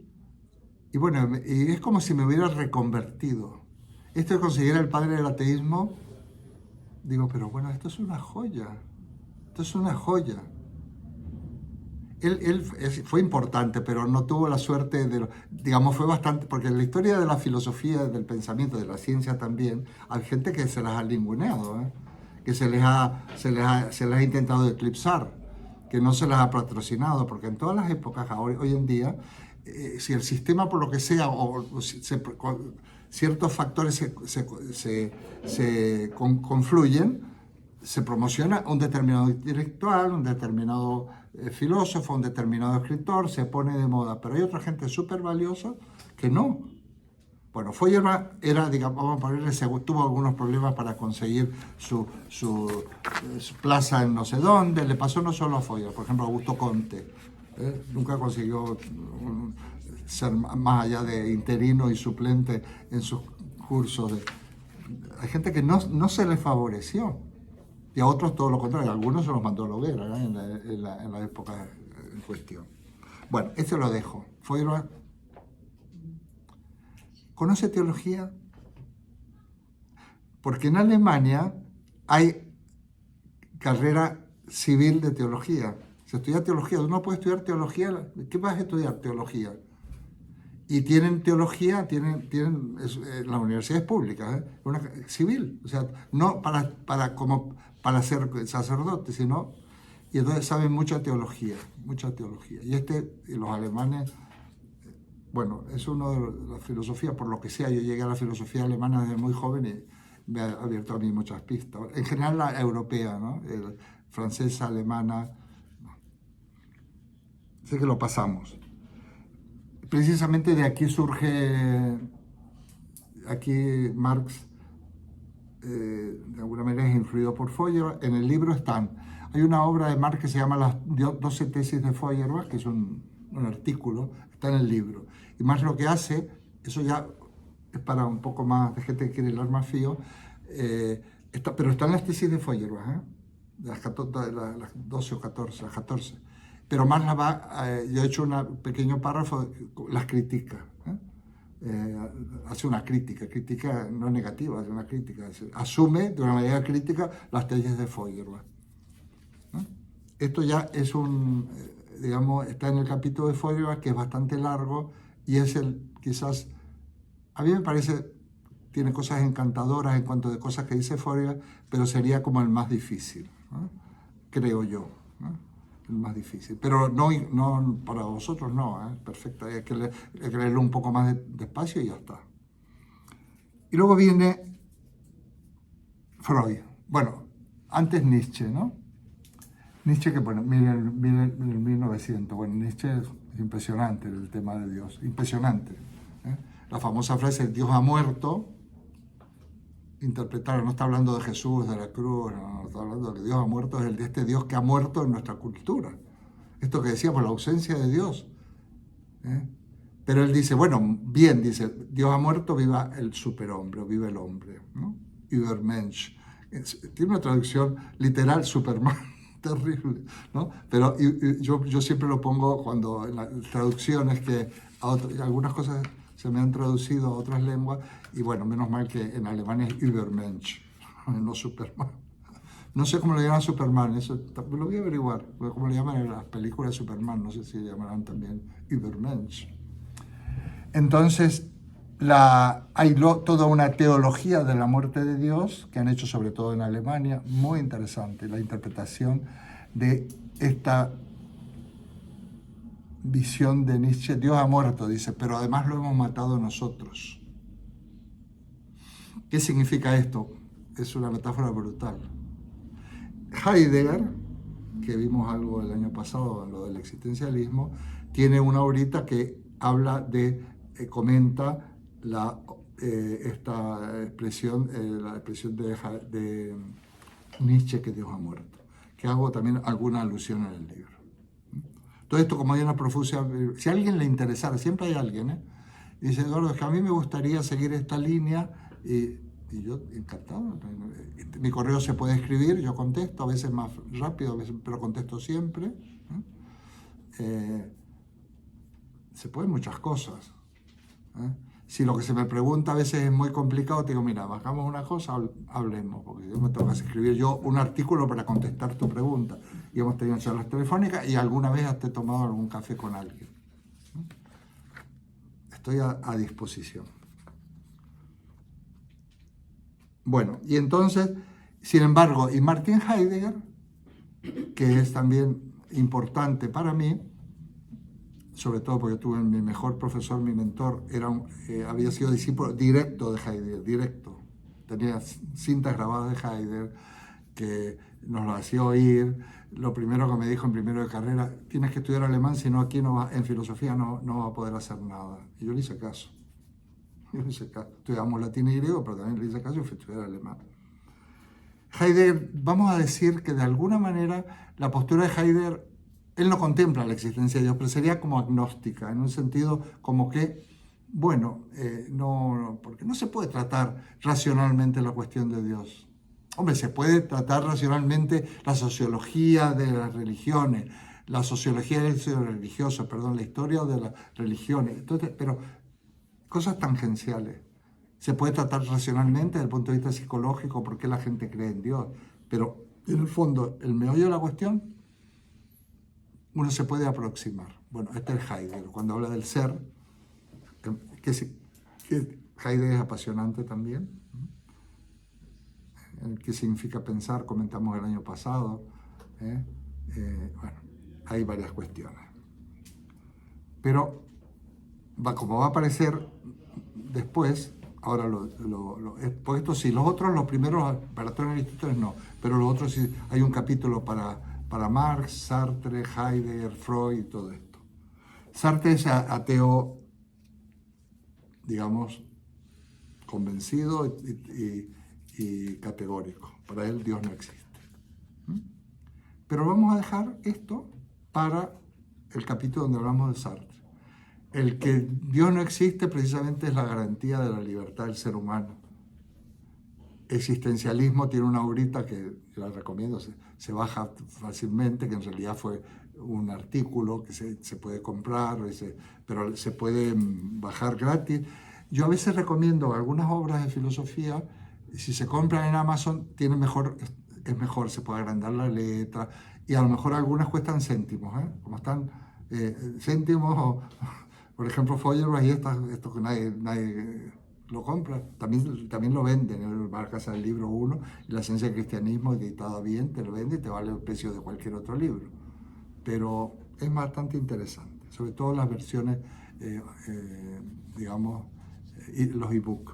y bueno, y es como si me hubiera reconvertido. Esto de conseguir el padre del ateísmo, digo, pero bueno, esto es una joya. Esto es una joya. Él fue importante, pero no tuvo la suerte digamos, fue bastante, porque en la historia de la filosofía, del pensamiento, de la ciencia también, hay gente que se las ha linguneado, que se les ha intentado eclipsar, que no se las ha patrocinado, porque en todas las épocas, hoy en día, si el sistema por lo que sea, ciertos factores se confluyen, se promociona un determinado intelectual, un determinado filósofo, un determinado escritor, se pone de moda, pero hay otra gente súper valiosa que no. Bueno, Feuerbach era, digamos, vamos a ponerle, tuvo algunos problemas para conseguir su plaza en no sé dónde, le pasó no solo a Feuerbach, por ejemplo, Augusto Comte, nunca consiguió ser más allá de interino y suplente en sus cursos. Hay gente que no se le favoreció. Y a otros todo lo contrario, algunos se los mandó a la hoguera en la época en cuestión. Bueno, este lo dejo. Feuerbach. ¿Conoce teología? Porque en Alemania hay carrera civil de teología. Se estudia teología. Uno puede estudiar teología. ¿Qué vas a estudiar? Teología. Y tienen teología, las universidades públicas, una civil, o sea, no para ser sacerdote, sino, y entonces saben mucha teología. Y los alemanes, bueno, es uno de las filosofías, por lo que sea, yo llegué a la filosofía alemana desde muy joven y me ha abierto a mí muchas pistas. En general la europea, ¿no? Francesa, alemana, no. Sé que lo pasamos. Precisamente de aquí surge, Marx, de alguna manera es influido por Feuerbach. En el libro hay una obra de Marx que se llama Las 12 tesis de Feuerbach, que es un artículo, está en el libro. Y Marx lo que hace, eso ya es para un poco más de gente que quiere leer más fío, pero están las tesis de Feuerbach, las 12 o 14, las 14. Pero más yo he hecho un pequeño párrafo, las critica. Hace una crítica no negativa, es una crítica. Asume de una manera crítica las tesis de Feuerbach. Esto ya es digamos, está en el capítulo de Feuerbach, que es bastante largo, y es quizás, a mí me parece, tiene cosas encantadoras en cuanto de cosas que dice Feuerbach, pero sería como el más difícil, creo yo. El más difícil, pero no para vosotros no, perfecto, hay que leerlo un poco más despacio y ya está. Y luego viene Freud, bueno, antes Nietzsche, ¿no? Nietzsche, que bueno, miren 1900, bueno, Nietzsche es impresionante el tema de Dios, impresionante. La famosa frase, Dios ha muerto, interpretar, no está hablando de Jesús, de la cruz, no está hablando de que Dios ha muerto, es de este Dios que ha muerto en nuestra cultura. Esto que decíamos, la ausencia de Dios. Pero él dice, bueno, bien, dice, Dios ha muerto, viva el superhombre, vive el hombre, ¿no? Übermensch. Tiene una traducción literal, Superman, terrible, ¿no? Pero yo siempre lo pongo cuando en las traducciones, que algunas cosas se me han traducido a otras lenguas y bueno, menos mal que en alemán es Übermensch, no Superman. No sé cómo le llaman a Superman, eso lo voy a averiguar, cómo le llaman en las películas de Superman, no sé si le llamarán también Übermensch. Entonces, hay toda una teología de la muerte de Dios que han hecho sobre todo en Alemania, muy interesante, la interpretación de esta visión de Nietzsche. Dios ha muerto, dice, pero además lo hemos matado nosotros. ¿Qué significa esto? Es una metáfora brutal. Heidegger, que vimos algo el año pasado en lo del existencialismo, tiene una obra que habla comenta esta expresión, la expresión de Nietzsche, que Dios ha muerto, que hago también alguna alusión en el libro. Todo esto, como hay una profusa, si a alguien le interesara, siempre hay alguien, y dice, Eduardo, es que a mí me gustaría seguir esta línea, y yo encantado. Mi correo se puede escribir, yo contesto, a veces más rápido, pero contesto siempre. Se pueden muchas cosas. Si lo que se me pregunta a veces es muy complicado, te digo, mira, bajamos una cosa, hablemos, porque yo me toca escribir yo un artículo para contestar tu pregunta. Y hemos tenido charlas telefónicas y alguna vez has tomado algún café con alguien. Estoy a disposición. Bueno, y entonces, sin embargo, y Martin Heidegger, que es también importante para mí, sobre todo porque tuve mi mejor profesor, mi mentor, había sido discípulo directo de Heidegger, directo. Tenía cintas grabadas de Heidegger que nos lo hacía oír. Lo primero que me dijo en primero de carrera, tienes que estudiar alemán, si no aquí en filosofía no va a poder hacer nada. Y yo le hice caso. Estudiamos latín y griego, pero también le hice caso y fui a estudiar alemán. Heidegger, vamos a decir que de alguna manera la postura de Heidegger, él no contempla la existencia de Dios, pero sería como agnóstica, en un sentido como que, bueno, porque no se puede tratar racionalmente la cuestión de Dios. Hombre, se puede tratar racionalmente la sociología de las religiones, la sociología del religioso, perdón, la historia de las religiones, entonces, pero cosas tangenciales. Se puede tratar racionalmente desde el punto de vista psicológico, por qué la gente cree en Dios, pero en el fondo, el meollo de la cuestión, uno se puede aproximar. Bueno, este es Heidegger, cuando habla del ser, que Heidegger es apasionante también. ¿Qué significa pensar? Comentamos el año pasado. Bueno, hay varias cuestiones. Pero como va a aparecer después, ahora por esto sí, los otros, los primeros, para todos los institutos no, pero los otros sí, hay un capítulo para Marx, Sartre, Heidegger, Freud y todo esto. Sartre es ateo, digamos, convencido y categórico. Para él Dios no existe. Pero vamos a dejar esto para el capítulo donde hablamos de Sartre. El que Dios no existe precisamente es la garantía de la libertad del ser humano. Existencialismo tiene una obrita que la recomiendo, se baja fácilmente, que en realidad fue un artículo que se puede comprar, pero se puede bajar gratis. Yo a veces recomiendo algunas obras de filosofía, si se compran en Amazon, es mejor, se puede agrandar la letra, y a lo mejor algunas cuestan céntimos, como están céntimos, por ejemplo, Feuerbach y esto que nadie lo compra, también lo venden en la casa del libro 1, y la esencia del cristianismo, editado bien, te lo vende y te vale el precio de cualquier otro libro. Pero es bastante interesante, sobre todo las versiones, digamos, los e-books.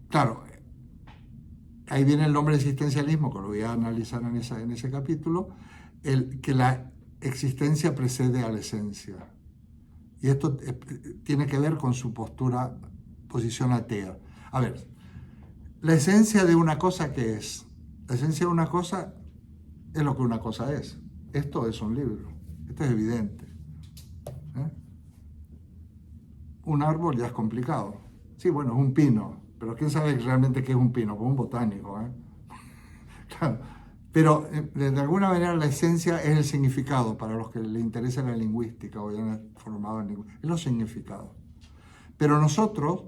Claro, ahí viene el nombre de existencialismo, que lo voy a analizar en ese capítulo, que la existencia precede a la esencia. Y esto tiene que ver con su posición atea. A ver, la esencia de una cosa, ¿qué es? La esencia de una cosa es lo que una cosa es. Esto es un libro. Esto es evidente. Un árbol ya es complicado. Sí, bueno, es un pino. Pero ¿quién sabe realmente qué es un pino? Como un botánico. Claro, Pero de alguna manera la esencia es el significado para los que les interesa la lingüística o ya han formado en lingüística, es los significados. Pero nosotros,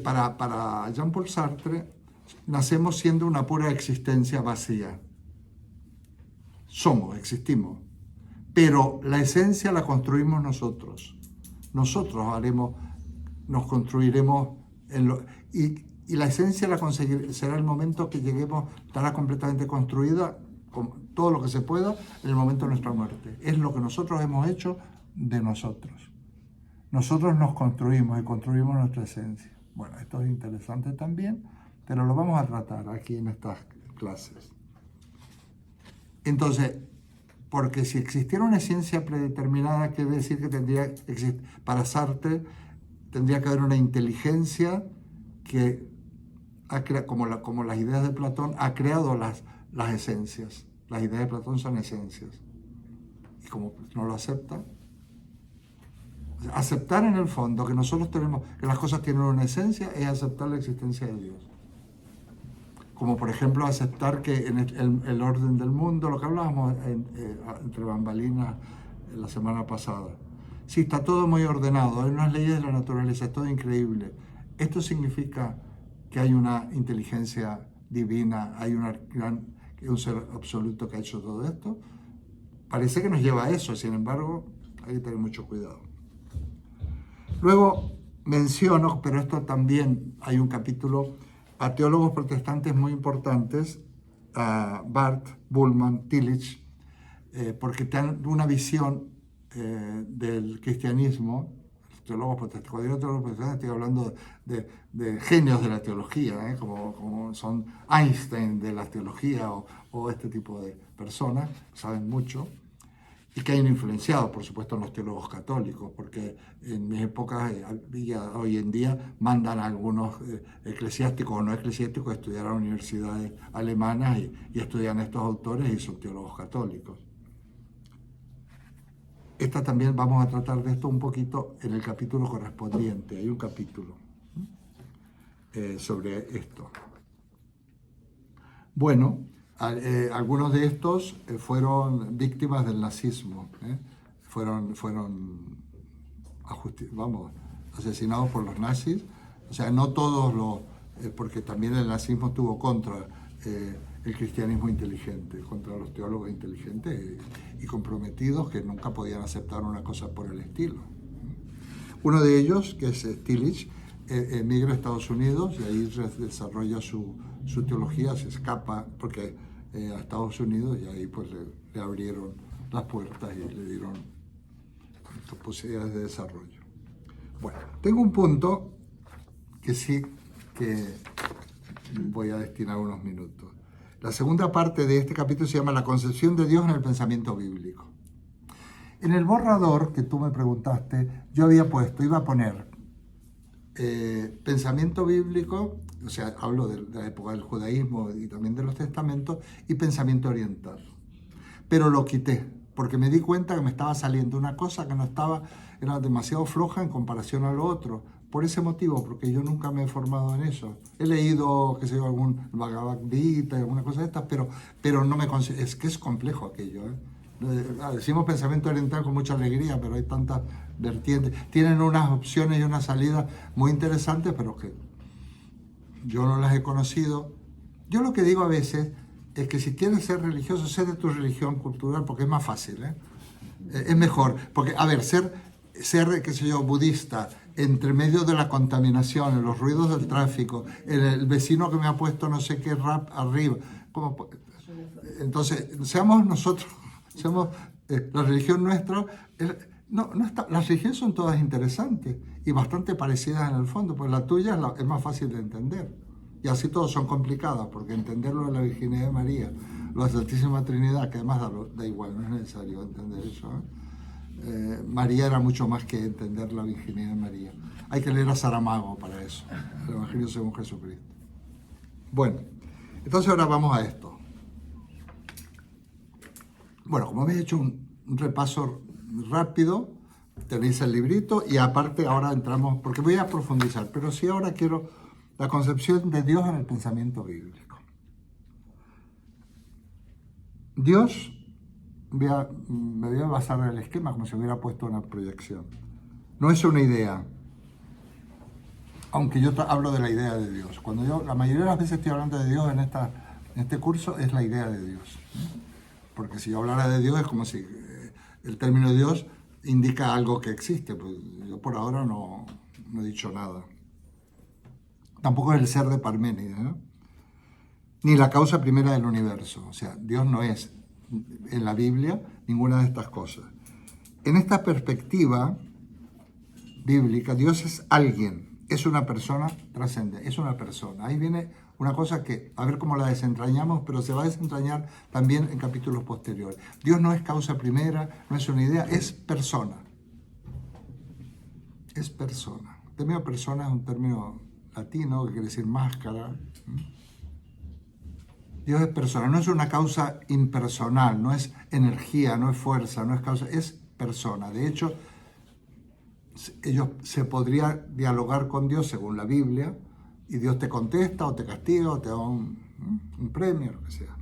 para Jean-Paul Sartre, nacemos siendo una pura existencia vacía. Existimos. Pero la esencia la construimos nosotros. Nosotros nos construiremos y la esencia será el momento que lleguemos, estará completamente construida, con todo lo que se pueda, en el momento de nuestra muerte. Es lo que nosotros hemos hecho de nosotros. Nosotros nos construimos y construimos nuestra esencia. Bueno, esto es interesante también, pero lo vamos a tratar aquí en estas clases. Entonces, porque si existiera una esencia predeterminada, quiere decir que para Sartre, tendría que haber una inteligencia que, como las ideas de Platón, ha creado las esencias. Las ideas de Platón son esencias. Y como no lo acepta, aceptar en el fondo que nosotros que las cosas tienen una esencia, es aceptar la existencia de Dios. Como por ejemplo aceptar que en el orden del mundo, lo que hablábamos entre bambalinas la semana pasada. Sí, está todo muy ordenado, hay unas leyes de la naturaleza, es todo increíble. Esto significa que hay una inteligencia divina, hay un ser absoluto que ha hecho todo esto. Parece que nos lleva a eso, sin embargo, hay que tener mucho cuidado. Luego menciono, pero esto también hay un capítulo a teólogos protestantes muy importantes, a Barth, Bullmann, Tillich, porque tienen una visión del cristianismo. Teólogos protestantes, cuando digo teólogos protestantes estoy hablando de genios de la teología, como son Einstein de la teología o este tipo de personas, saben mucho, y que han influenciado, por supuesto, en los teólogos católicos, porque en mis épocas, hoy en día, mandan a algunos eclesiásticos o no eclesiásticos a estudiar a universidades alemanas y estudian estos autores y son teólogos católicos. También vamos a tratar de esto un poquito en el capítulo correspondiente. Hay un capítulo sobre esto. Bueno, algunos de estos fueron víctimas del nazismo, fueron asesinados por los nazis. O sea, no todos porque también el nazismo estuvo contra el cristianismo inteligente, contra los teólogos inteligentes y comprometidos que nunca podían aceptar una cosa por el estilo. Uno de ellos, que es Tillich, emigra a Estados Unidos y ahí desarrolla su teología, se escapa porque a Estados Unidos y ahí pues le abrieron las puertas y le dieron posibilidades de desarrollo. Bueno, tengo un punto que sí que voy a destinar unos minutos. La segunda parte de este capítulo se llama La concepción de Dios en el pensamiento bíblico. En el borrador que tú me preguntaste, yo iba a poner pensamiento bíblico, o sea, hablo de la época del judaísmo y también de los testamentos, y pensamiento oriental. Pero lo quité, porque me di cuenta que me estaba saliendo una cosa que era demasiado floja en comparación a lo otro. Por ese motivo, porque yo nunca me he formado en eso. He leído, qué sé yo, algún Bhagavad Gita y alguna cosa de estas, pero no me es que es complejo aquello, Decimos pensamiento oriental con mucha alegría, pero hay tantas vertientes. Tienen unas opciones y unas salidas muy interesantes, pero que yo no las he conocido. Yo lo que digo a veces es que si quieres ser religioso, sé de tu religión cultural, porque es más fácil, es mejor. Porque, a ver, ser, qué sé yo, budista, entre medio de la contaminación, los ruidos del tráfico, el vecino que me ha puesto no sé qué rap arriba. Entonces, seamos nosotros, la religión nuestra, las religiones son todas interesantes y bastante parecidas en el fondo, pues la tuya es más fácil de entender. Y así todos son complicadas, porque entender lo de la Virginidad de María, lo de la Santísima Trinidad, que además da igual, no es necesario entender eso, María era mucho más que entender la Virginidad de María. Hay que leer a Saramago para eso, el Evangelio según Jesucristo. Bueno, entonces ahora vamos a esto. Bueno, como habéis hecho un repaso rápido, tenéis el librito y aparte ahora entramos, porque voy a profundizar, pero sí ahora quiero la concepción de Dios en el pensamiento bíblico. Dios, me voy a basar en el esquema como si hubiera puesto una proyección. No es una idea, aunque yo hablo de la idea de Dios. Cuando yo, la mayoría de las veces estoy hablando de Dios en este curso, es la idea de Dios. Porque si yo hablara de Dios es como si el término Dios indica algo que existe. Pues yo por ahora no he dicho nada. Tampoco es el ser de Parménides, ¿no? Ni la causa primera del universo. O sea, Dios no es en la Biblia ninguna de estas cosas. En esta perspectiva bíblica, Dios es alguien, es una persona trascendente, es una persona. Ahí viene una cosa que, a ver cómo la desentrañamos, pero se va a desentrañar también en capítulos posteriores. Dios no es causa primera, no es una idea, es persona. Es persona. El término persona es un término latino que quiere decir máscara. Dios es persona, no es una causa impersonal, no es energía, no es fuerza, no es causa, es persona. De hecho, se podría dialogar con Dios según la Biblia, y Dios te contesta o te castiga o te da un premio, lo que sea.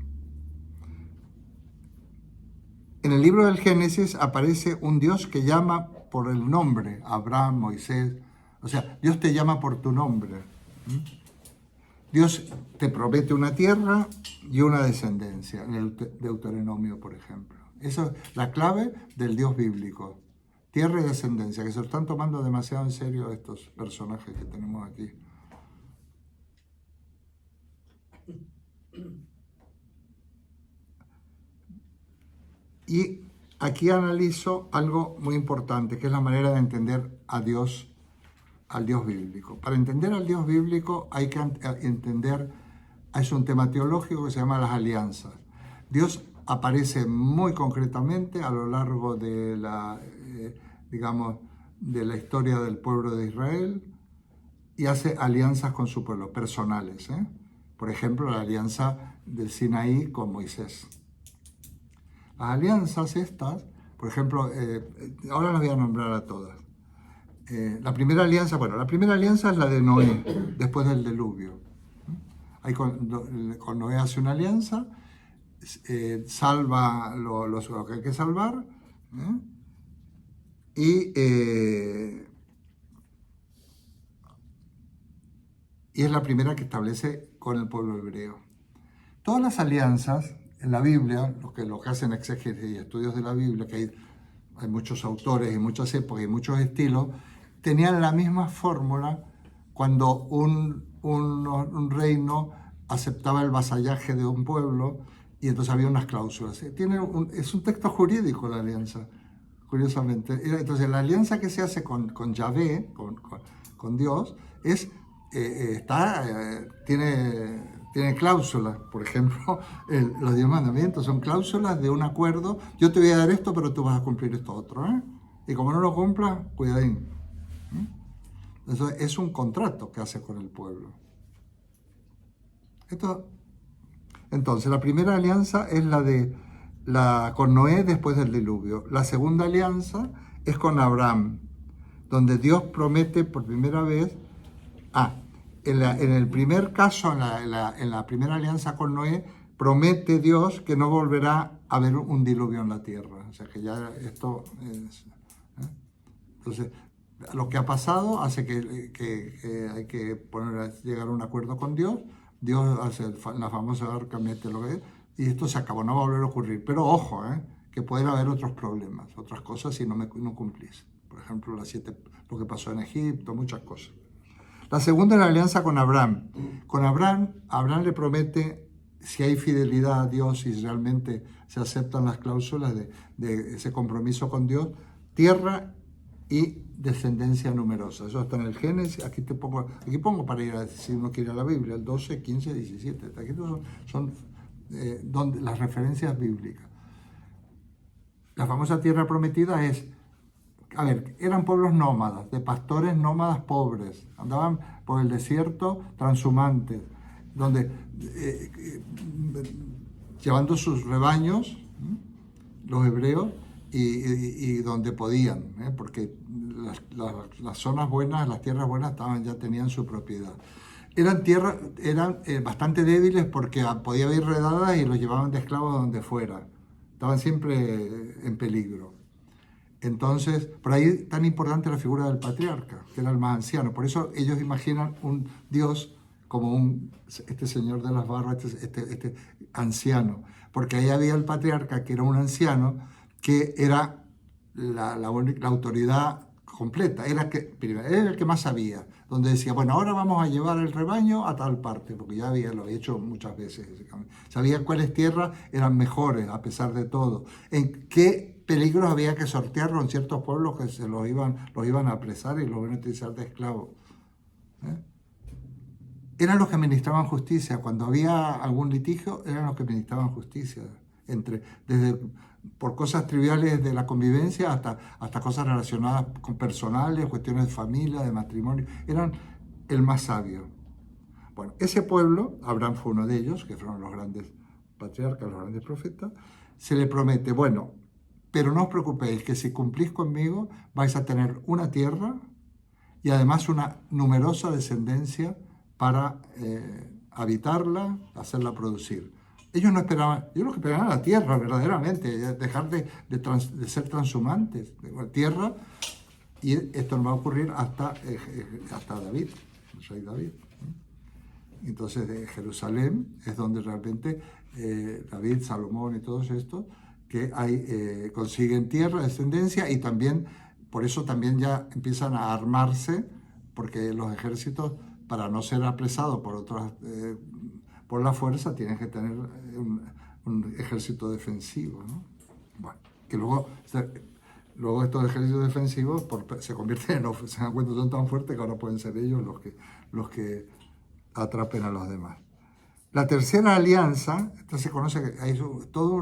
En el libro del Génesis aparece un Dios que llama por el nombre, Abraham, Moisés. O sea, Dios te llama por tu nombre. Dios te promete una tierra y una descendencia, en el Deuteronomio, por ejemplo. Esa es la clave del Dios bíblico. Tierra y descendencia, que se lo están tomando demasiado en serio estos personajes que tenemos aquí. Y aquí analizo algo muy importante, que es la manera de entender a Dios, al Dios bíblico. Para entender al Dios bíblico hay que entender, es un tema teológico que se llama las alianzas. Dios aparece muy concretamente a lo largo de de la historia del pueblo de Israel y hace alianzas con su pueblo, personales. Por ejemplo, la alianza del Sinaí con Moisés. Las alianzas estas, por ejemplo, ahora las voy a nombrar a todas. La primera alianza es la de Noé, después del diluvio. Ahí con Noé hace una alianza, salva lo que hay que salvar, y es la primera que establece con el pueblo hebreo. Todas las alianzas en la Biblia, los que hacen exégesis y estudios de la Biblia, que hay muchos autores y muchas épocas y muchos estilos, tenían la misma fórmula cuando un reino aceptaba el vasallaje de un pueblo y entonces había unas cláusulas. Es un texto jurídico la alianza, curiosamente. Entonces la alianza que se hace con Yahvé, con Dios, tiene cláusulas. Por ejemplo, los 10 mandamientos son cláusulas de un acuerdo. Yo te voy a dar esto, pero tú vas a cumplir esto otro. Y como no lo cumplas, cuidadín. Eso es un contrato que hace con el pueblo. Entonces, la primera alianza es con Noé después del diluvio. La segunda alianza es con Abraham, donde Dios promete por primera vez. En el primer caso, en la primera alianza con Noé, promete Dios que no volverá a haber un diluvio en la tierra. O sea que ya esto es. Entonces, lo que ha pasado hace que hay que llegar a un acuerdo con Dios. Dios hace la famosa arca, mete lo que es, y esto se acabó, no va a volver a ocurrir. Pero ojo, que pueden haber otros problemas, otras cosas si no cumplís. Por ejemplo, lo que pasó en Egipto, muchas cosas. La segunda es la alianza con Abraham. Con Abraham le promete, si hay fidelidad a Dios y realmente se aceptan las cláusulas de ese compromiso con Dios, tierra y descendencia numerosa. Eso está en el Génesis. Aquí pongo para ir si uno quiere a la Biblia, el 12, 15, 17. Aquí son las referencias bíblicas. La famosa tierra prometida eran pueblos nómadas, de pastores nómadas pobres, andaban por el desierto transhumantes, donde llevando sus rebaños, los hebreos, y donde podían, porque las zonas buenas, las tierras buenas ya tenían su propiedad. Eran bastante débiles porque podía haber redadas y los llevaban de esclavos a donde fuera. Estaban siempre en peligro. Entonces, por ahí es tan importante la figura del patriarca, que era el más anciano. Por eso ellos imaginan un Dios como este señor de las barbas, este anciano. Porque ahí había el patriarca, que era un anciano, que era la autoridad completa. Era el que más sabía. Donde decía, bueno, ahora vamos a llevar el rebaño a tal parte, porque ya lo había hecho muchas veces. Sabía cuáles tierras eran mejores, a pesar de todo. En qué peligros había que sortearlo en ciertos pueblos que los iban a apresar y los iban a utilizar de esclavos. Eran los que administraban justicia. Cuando había algún litigio, eran los que administraban justicia. Desde por cosas triviales de la convivencia hasta cosas relacionadas con personales, cuestiones de familia, de matrimonio. Eran el más sabio. Bueno, ese pueblo, Abraham fue uno de ellos, que fueron los grandes patriarcas, los grandes profetas, se le promete, bueno, pero no os preocupéis, que si cumplís conmigo vais a tener una tierra y además una numerosa descendencia para habitarla, hacerla producir. Ellos no esperaban, ellos lo que esperaban era la tierra, verdaderamente, dejar de ser transhumantes, de tierra, y esto no va a ocurrir hasta David, el rey David. Entonces, de Jerusalén es donde realmente David, Salomón y todos estos que consiguen tierra, descendencia, y también, por eso también ya empiezan a armarse, porque los ejércitos, para no ser apresados por la fuerza, tienen que tener un ejército defensivo, ¿no? Bueno, que luego estos ejércitos defensivos se convierten se dan cuenta, son tan fuertes que ahora pueden ser ellos los que atrapen a los demás. La tercera alianza, esta se conoce que hay todo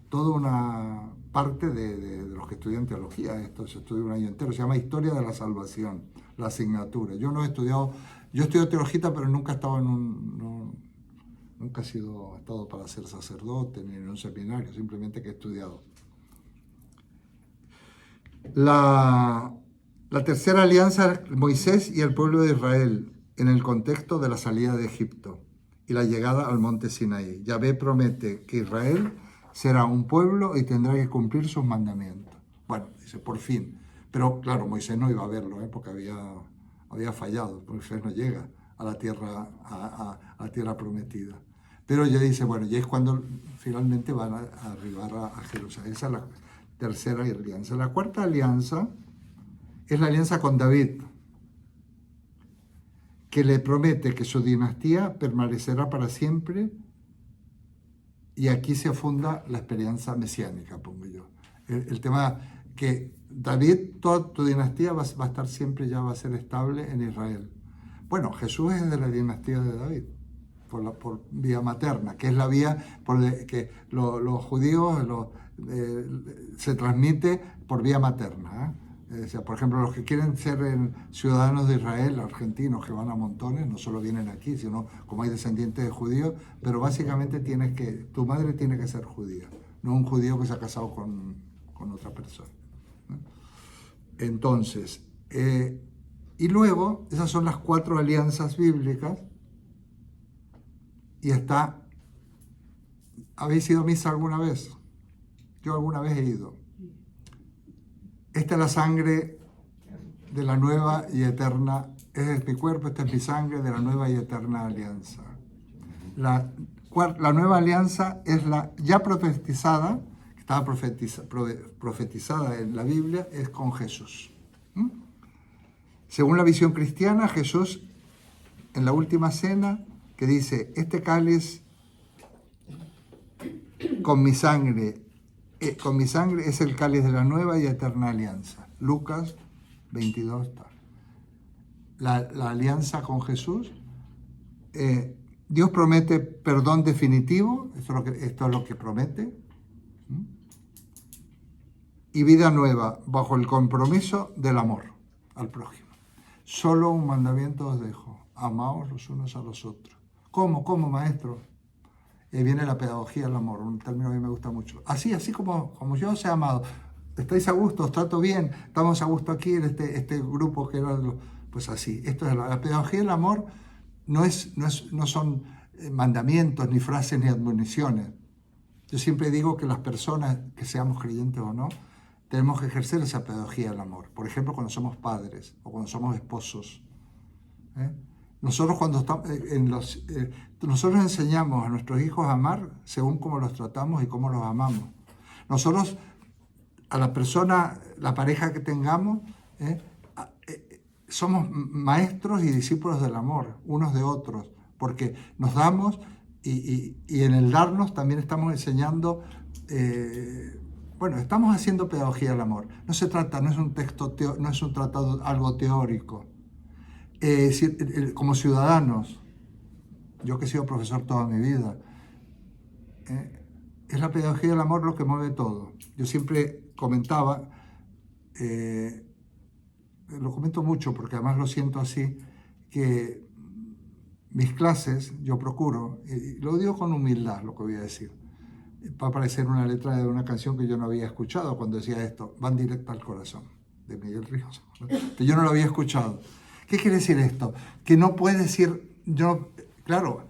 toda una parte de los que estudian teología, esto se estudia un año entero, se llama Historia de la Salvación, la asignatura. Yo he estudiado teología, pero nunca he estado nunca he estado para ser sacerdote ni en un seminario, simplemente que he estudiado. La tercera alianza, Moisés y el pueblo de Israel, en el contexto de la salida de Egipto y la llegada al monte Sinaí. Yahvé promete que Israel será un pueblo y tendrá que cumplir sus mandamientos. Bueno, dice, por fin. Pero claro, Moisés no iba a verlo, porque había fallado. Moisés no llega a la tierra prometida. Pero ya dice, bueno, ya es cuando finalmente van a arribar a Jerusalén. Esa es la tercera alianza. La cuarta alianza es la alianza con David, que le promete que su dinastía permanecerá para siempre, y aquí se funda la esperanza mesiánica, pongo yo. El tema que David, toda tu dinastía va a estar siempre, ya va a ser estable en Israel. Bueno, Jesús es de la dinastía de David, por vía materna, que es la vía por que los judíos se transmite por vía materna, por ejemplo, los que quieren ser ciudadanos de Israel, argentinos que van a montones, no solo vienen aquí, sino como hay descendientes de judíos, pero básicamente tu madre tiene que ser judía, no un judío que se ha casado con otra persona, ¿no? Entonces, y luego, esas son las 4 alianzas bíblicas, y ¿habéis ido a misa alguna vez? Yo alguna vez he ido. Esta es la sangre de la nueva y eterna, es mi cuerpo, esta es mi sangre de la nueva y eterna alianza. La nueva alianza es la ya profetizada, que estaba profetizada en la Biblia, es con Jesús. Según la visión cristiana, Jesús, en la última cena, que dice, este cáliz con mi sangre es el cáliz de la nueva y eterna alianza. Lucas 22. La alianza con Jesús. Dios promete perdón definitivo, esto es lo que promete. Y vida nueva bajo el compromiso del amor al prójimo. Solo un mandamiento os dejo, amaos los unos a los otros. ¿Cómo, maestro? Viene la pedagogía del amor, un término que a mí me gusta mucho. Así como yo os he amado. ¿Estáis a gusto? ¿Os trato bien? ¿Estamos a gusto aquí en este grupo que era pues así? Esto es la pedagogía del amor. No son mandamientos, ni frases, ni admoniciones. Yo siempre digo que las personas, que seamos creyentes o no, tenemos que ejercer esa pedagogía del amor. Por ejemplo, cuando somos padres o cuando somos esposos. Nosotros cuando estamos nosotros enseñamos a nuestros hijos a amar según cómo los tratamos y cómo los amamos. Nosotros, a la persona, la pareja que tengamos, somos maestros y discípulos del amor, unos de otros, porque nos damos y en el darnos también estamos enseñando, estamos haciendo pedagogía del amor. No se trata, no es un texto, no es un tratado, algo teórico. Como ciudadanos, yo que he sido profesor toda mi vida, es la pedagogía del amor lo que mueve todo. Yo siempre comentaba, lo comento mucho porque además lo siento así, que mis clases yo procuro, y lo digo con humildad lo que voy a decir, va a parecer una letra de una canción que yo no había escuchado cuando decía esto, van directa al corazón, de Miguel Ríos, que yo no lo había escuchado. ¿Qué quiere decir esto? Que no puedes decir, claro,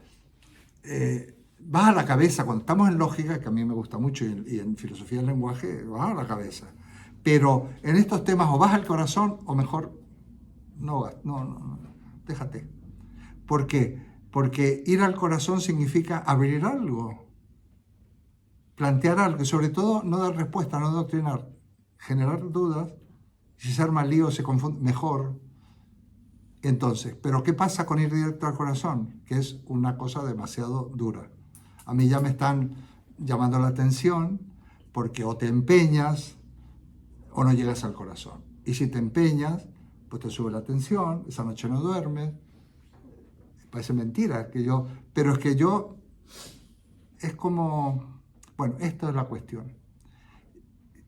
vas a la cabeza, cuando estamos en lógica, que a mí me gusta mucho, y en filosofía del lenguaje, vas a la cabeza. Pero en estos temas o vas al corazón o mejor no vas, no, déjate. ¿Por qué? Porque ir al corazón significa abrir algo, plantear algo, y sobre todo no dar respuesta, no doctrinar, generar dudas, si se arma el lío, se confunde, mejor. Entonces, ¿pero qué pasa con ir directo al corazón? Que es una cosa demasiado dura. A mí ya me están llamando la atención porque o te empeñas o no llegas al corazón. Y si te empeñas, pues te sube la tensión, esa noche no duermes. Parece mentira, pero es que es como, esto es la cuestión.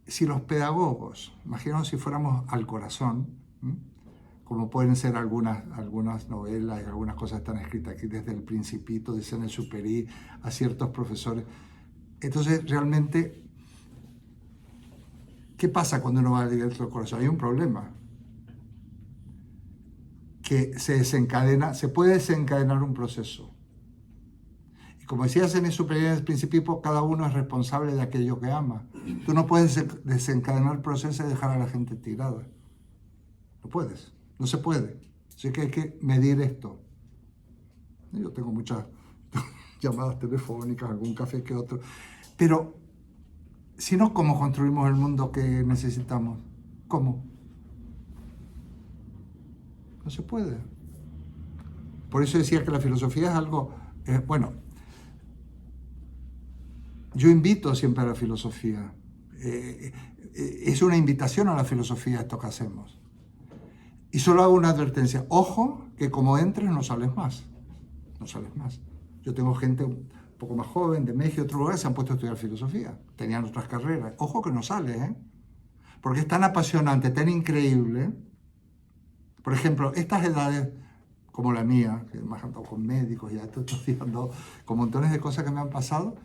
Si los pedagogos, imaginaos si fuéramos al corazón, como pueden ser algunas novelas y algunas cosas están escritas aquí desde El Principito, de Saint-Exupéry, a ciertos profesores. Entonces, realmente, ¿qué pasa cuando uno va directo al corazón? Hay un problema, que se puede desencadenar un proceso. Y como decía Saint-Exupéry en El Principito, cada uno es responsable de aquello que ama. Tú no puedes desencadenar procesos y dejar a la gente tirada. No puedes. No se puede. Así que hay que medir esto. Yo tengo muchas llamadas telefónicas, algún café que otro. Pero, si no, ¿cómo construimos el mundo que necesitamos? ¿Cómo? No se puede. Por eso decía que la filosofía es algo... yo invito siempre a la filosofía. Es una invitación a la filosofía esto que hacemos. Y solo hago una advertencia. Ojo, que como entres no sales más. No sales más. Yo tengo gente un poco más joven, de México, otro lugar, se han puesto a estudiar filosofía. Tenían otras carreras. Ojo que no sales, porque es tan apasionante, tan increíble. Por ejemplo, estas edades, como la mía, que me han andado con médicos, ya estoy estudiando con montones de cosas que me han pasado,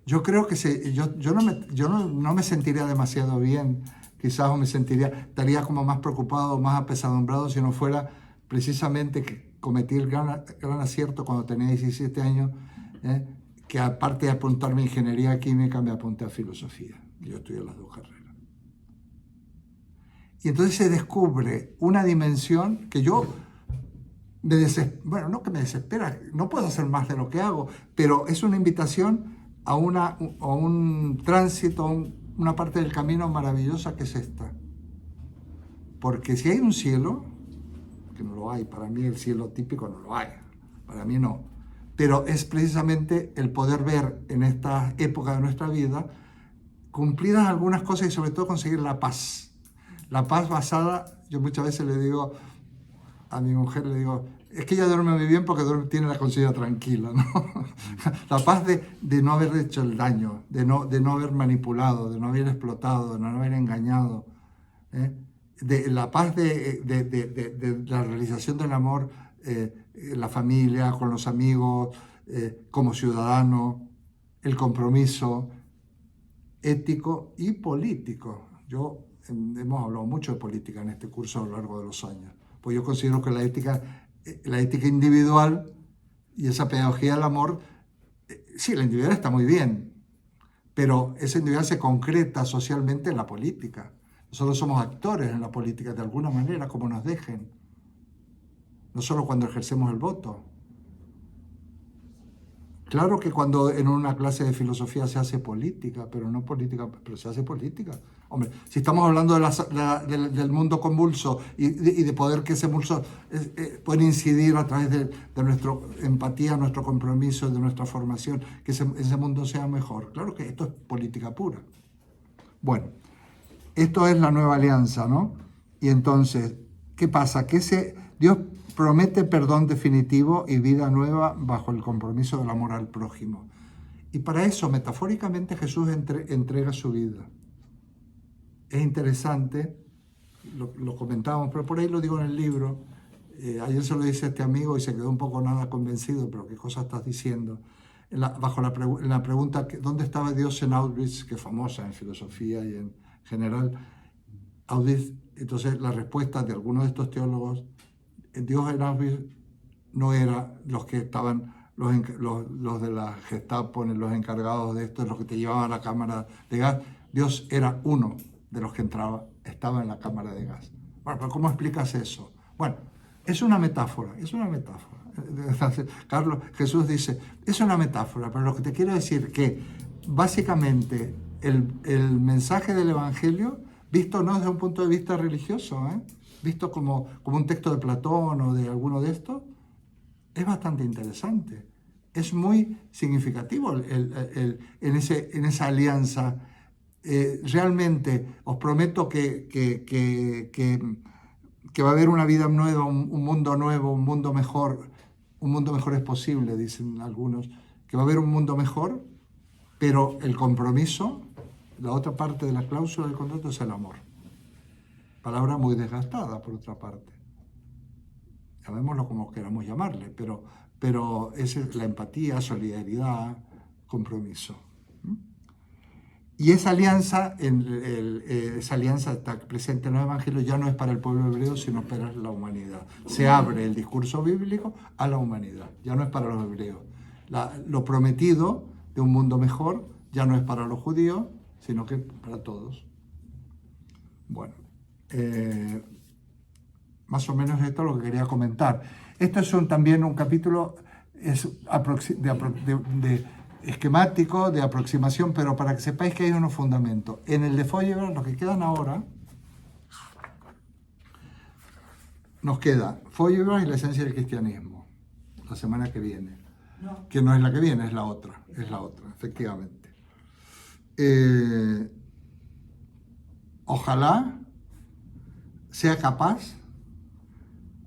yo creo que yo no me sentiría demasiado bien, quizás estaría como más preocupado, más apesadumbrado si no fuera precisamente que cometí el gran acierto cuando tenía 17 años, que aparte de apuntarme a ingeniería química, me apunté a filosofía. Yo estudié las dos carreras. Y entonces se descubre una dimensión que yo no que me desespera, no puedo hacer más de lo que hago, pero es una invitación a un tránsito, una parte del camino maravillosa que es esta. Porque si hay un cielo, que no lo hay, para mí el cielo típico no lo hay, para mí no, pero es precisamente el poder ver en esta época de nuestra vida cumplidas algunas cosas y sobre todo conseguir la paz. La paz basada, yo muchas veces le digo a mi mujer, es que ella duerme muy bien porque tiene la conciencia tranquila, ¿no? La paz de no haber hecho el daño, de no haber manipulado, de no haber explotado, de no haber engañado, de la paz de la realización del amor en la familia, con los amigos, como ciudadano, el compromiso ético y político. Hemos hablado mucho de política en este curso a lo largo de los años, pues yo considero que la ética individual y esa pedagogía del amor, sí, la individual está muy bien, pero esa individual se concreta socialmente en la política. Nosotros somos actores en la política de alguna manera, como nos dejen, no solo cuando ejercemos el voto. Claro que cuando en una clase de filosofía se hace política, pero no política, pero se hace política. Hombre, si estamos hablando del mundo convulso y de poder que ese mundo puede incidir a través de nuestra empatía, nuestro compromiso, de nuestra formación, que ese mundo sea mejor. Claro que esto es política pura. Bueno, esto es la nueva alianza, ¿no? Y entonces, ¿qué pasa? Que Dios promete perdón definitivo y vida nueva bajo el compromiso del amor al prójimo. Y para eso, metafóricamente, Jesús entrega su vida. Es interesante, lo comentábamos, pero por ahí lo digo en el libro. Ayer se lo dice a este amigo y se quedó un poco nada convencido, pero ¿qué cosa estás diciendo? En la pregunta, ¿dónde estaba Dios en Auschwitz? Que es famosa en filosofía y en general. Auschwitz, entonces la respuesta de algunos de estos teólogos, Dios en Auschwitz no era los que estaban, los de la Gestapo, los encargados de esto, los que te llevaban a la cámara de gas. Dios era uno de los que estaba en la cámara de gas. Bueno, pero ¿cómo explicas eso? Bueno, es una metáfora. Jesús dice, es una metáfora, pero lo que te quiero decir es que básicamente el mensaje del Evangelio, visto no desde un punto de vista religioso, visto como un texto de Platón o de alguno de estos, es bastante interesante. Es muy significativo en esa alianza. Realmente os prometo que va a haber una vida nueva, un mundo nuevo, un mundo mejor. Un mundo mejor es posible, dicen algunos, que va a haber un mundo mejor, pero el compromiso, la otra parte de la cláusula del contrato es el amor. Palabra muy desgastada, por otra parte. Llamémoslo como queramos llamarle, pero es la empatía, solidaridad, compromiso. Y esa alianza está presente en el Evangelio, ya no es para el pueblo hebreo, sino para la humanidad. Se abre el discurso bíblico a la humanidad, ya no es para los hebreos. Lo prometido de un mundo mejor ya no es para los judíos, sino que para todos. Bueno, más o menos esto es lo que quería comentar. Esto es también un capítulo esquemático, de aproximación, pero para que sepáis que hay unos fundamentos. En el de Feuerbach, los que quedan ahora, nos queda Feuerbach y la esencia del cristianismo, la semana que viene. No. Que no es la que viene, es la otra, efectivamente. Ojalá sea capaz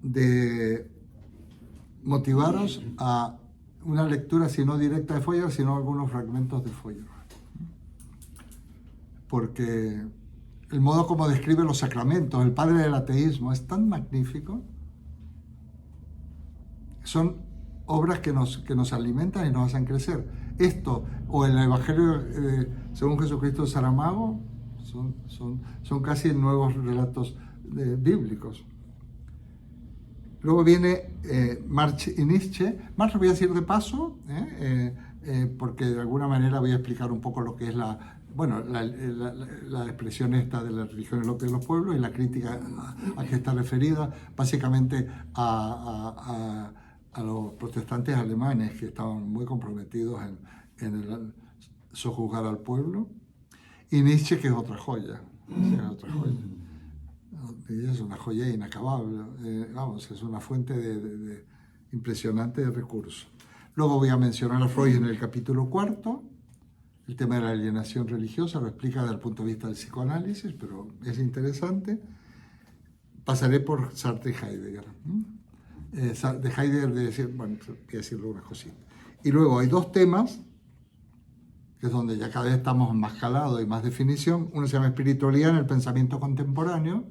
de motivaros a una lectura, si no directa de Feuerbach, sino algunos fragmentos de Feuerbach. Porque el modo como describe los sacramentos, el padre del ateísmo, es tan magnífico. Son obras que nos alimentan y nos hacen crecer. Esto, o el Evangelio según Jesucristo de Saramago, son casi nuevos relatos bíblicos. Luego viene Marx y Nietzsche. Marx lo voy a decir de paso, porque de alguna manera voy a explicar un poco lo que es la expresión esta de la religión en lo que de los pueblos y la crítica a que está referida, básicamente a los protestantes alemanes que estaban muy comprometidos en el sojuzgar al pueblo. Y Nietzsche, que es otra joya. Es una joya inacabable, es una fuente impresionante de recursos. Luego voy a mencionar a Freud en el capítulo 4, el tema de la alienación religiosa, lo explica desde el punto de vista del psicoanálisis, pero es interesante. Pasaré por Sartre y Heidegger. De Heidegger, voy a decirle unas cositas. Y luego hay dos temas, que es donde ya cada vez estamos más calados y más definición. Uno se llama espiritualidad en el pensamiento contemporáneo,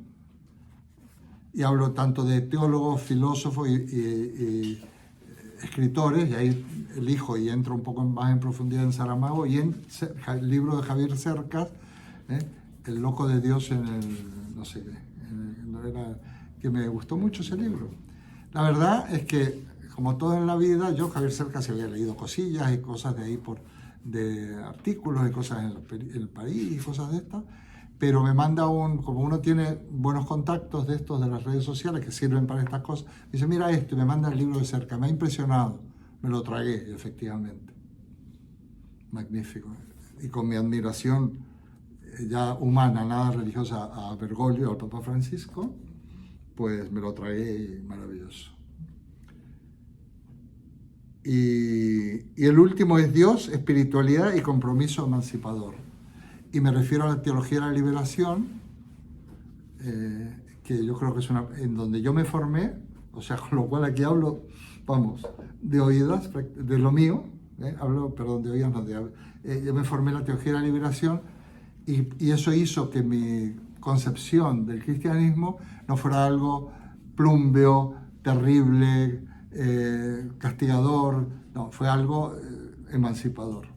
y hablo tanto de teólogos, filósofos y escritores, y ahí elijo y entro un poco más en profundidad en Saramago y en el libro de Javier Cercas, El loco de Dios en el, no sé qué, que me gustó mucho ese libro. La verdad es que, como todo en la vida, yo, Javier Cercas, se había leído cosillas y cosas de ahí, de artículos y cosas en el país y cosas de estas, pero me manda como uno tiene buenos contactos de estos de las redes sociales que sirven para estas cosas, me dice, mira esto, y me manda el libro de Cerca, me ha impresionado, me lo tragué, efectivamente. Magnífico. Y con mi admiración ya humana, nada religiosa, a Bergoglio, al Papa Francisco, pues me lo tragué, maravilloso. Y el último es Dios, espiritualidad y compromiso emancipador. Y me refiero a la teología de la liberación, que yo creo que es en donde yo me formé, o sea, con lo cual aquí hablo, vamos, de oídas, de lo mío, hablo, perdón, de oídas, no, yo me formé en la teología de la liberación y eso hizo que mi concepción del cristianismo no fuera algo plumbeo, terrible, castigador, no, fue algo emancipador.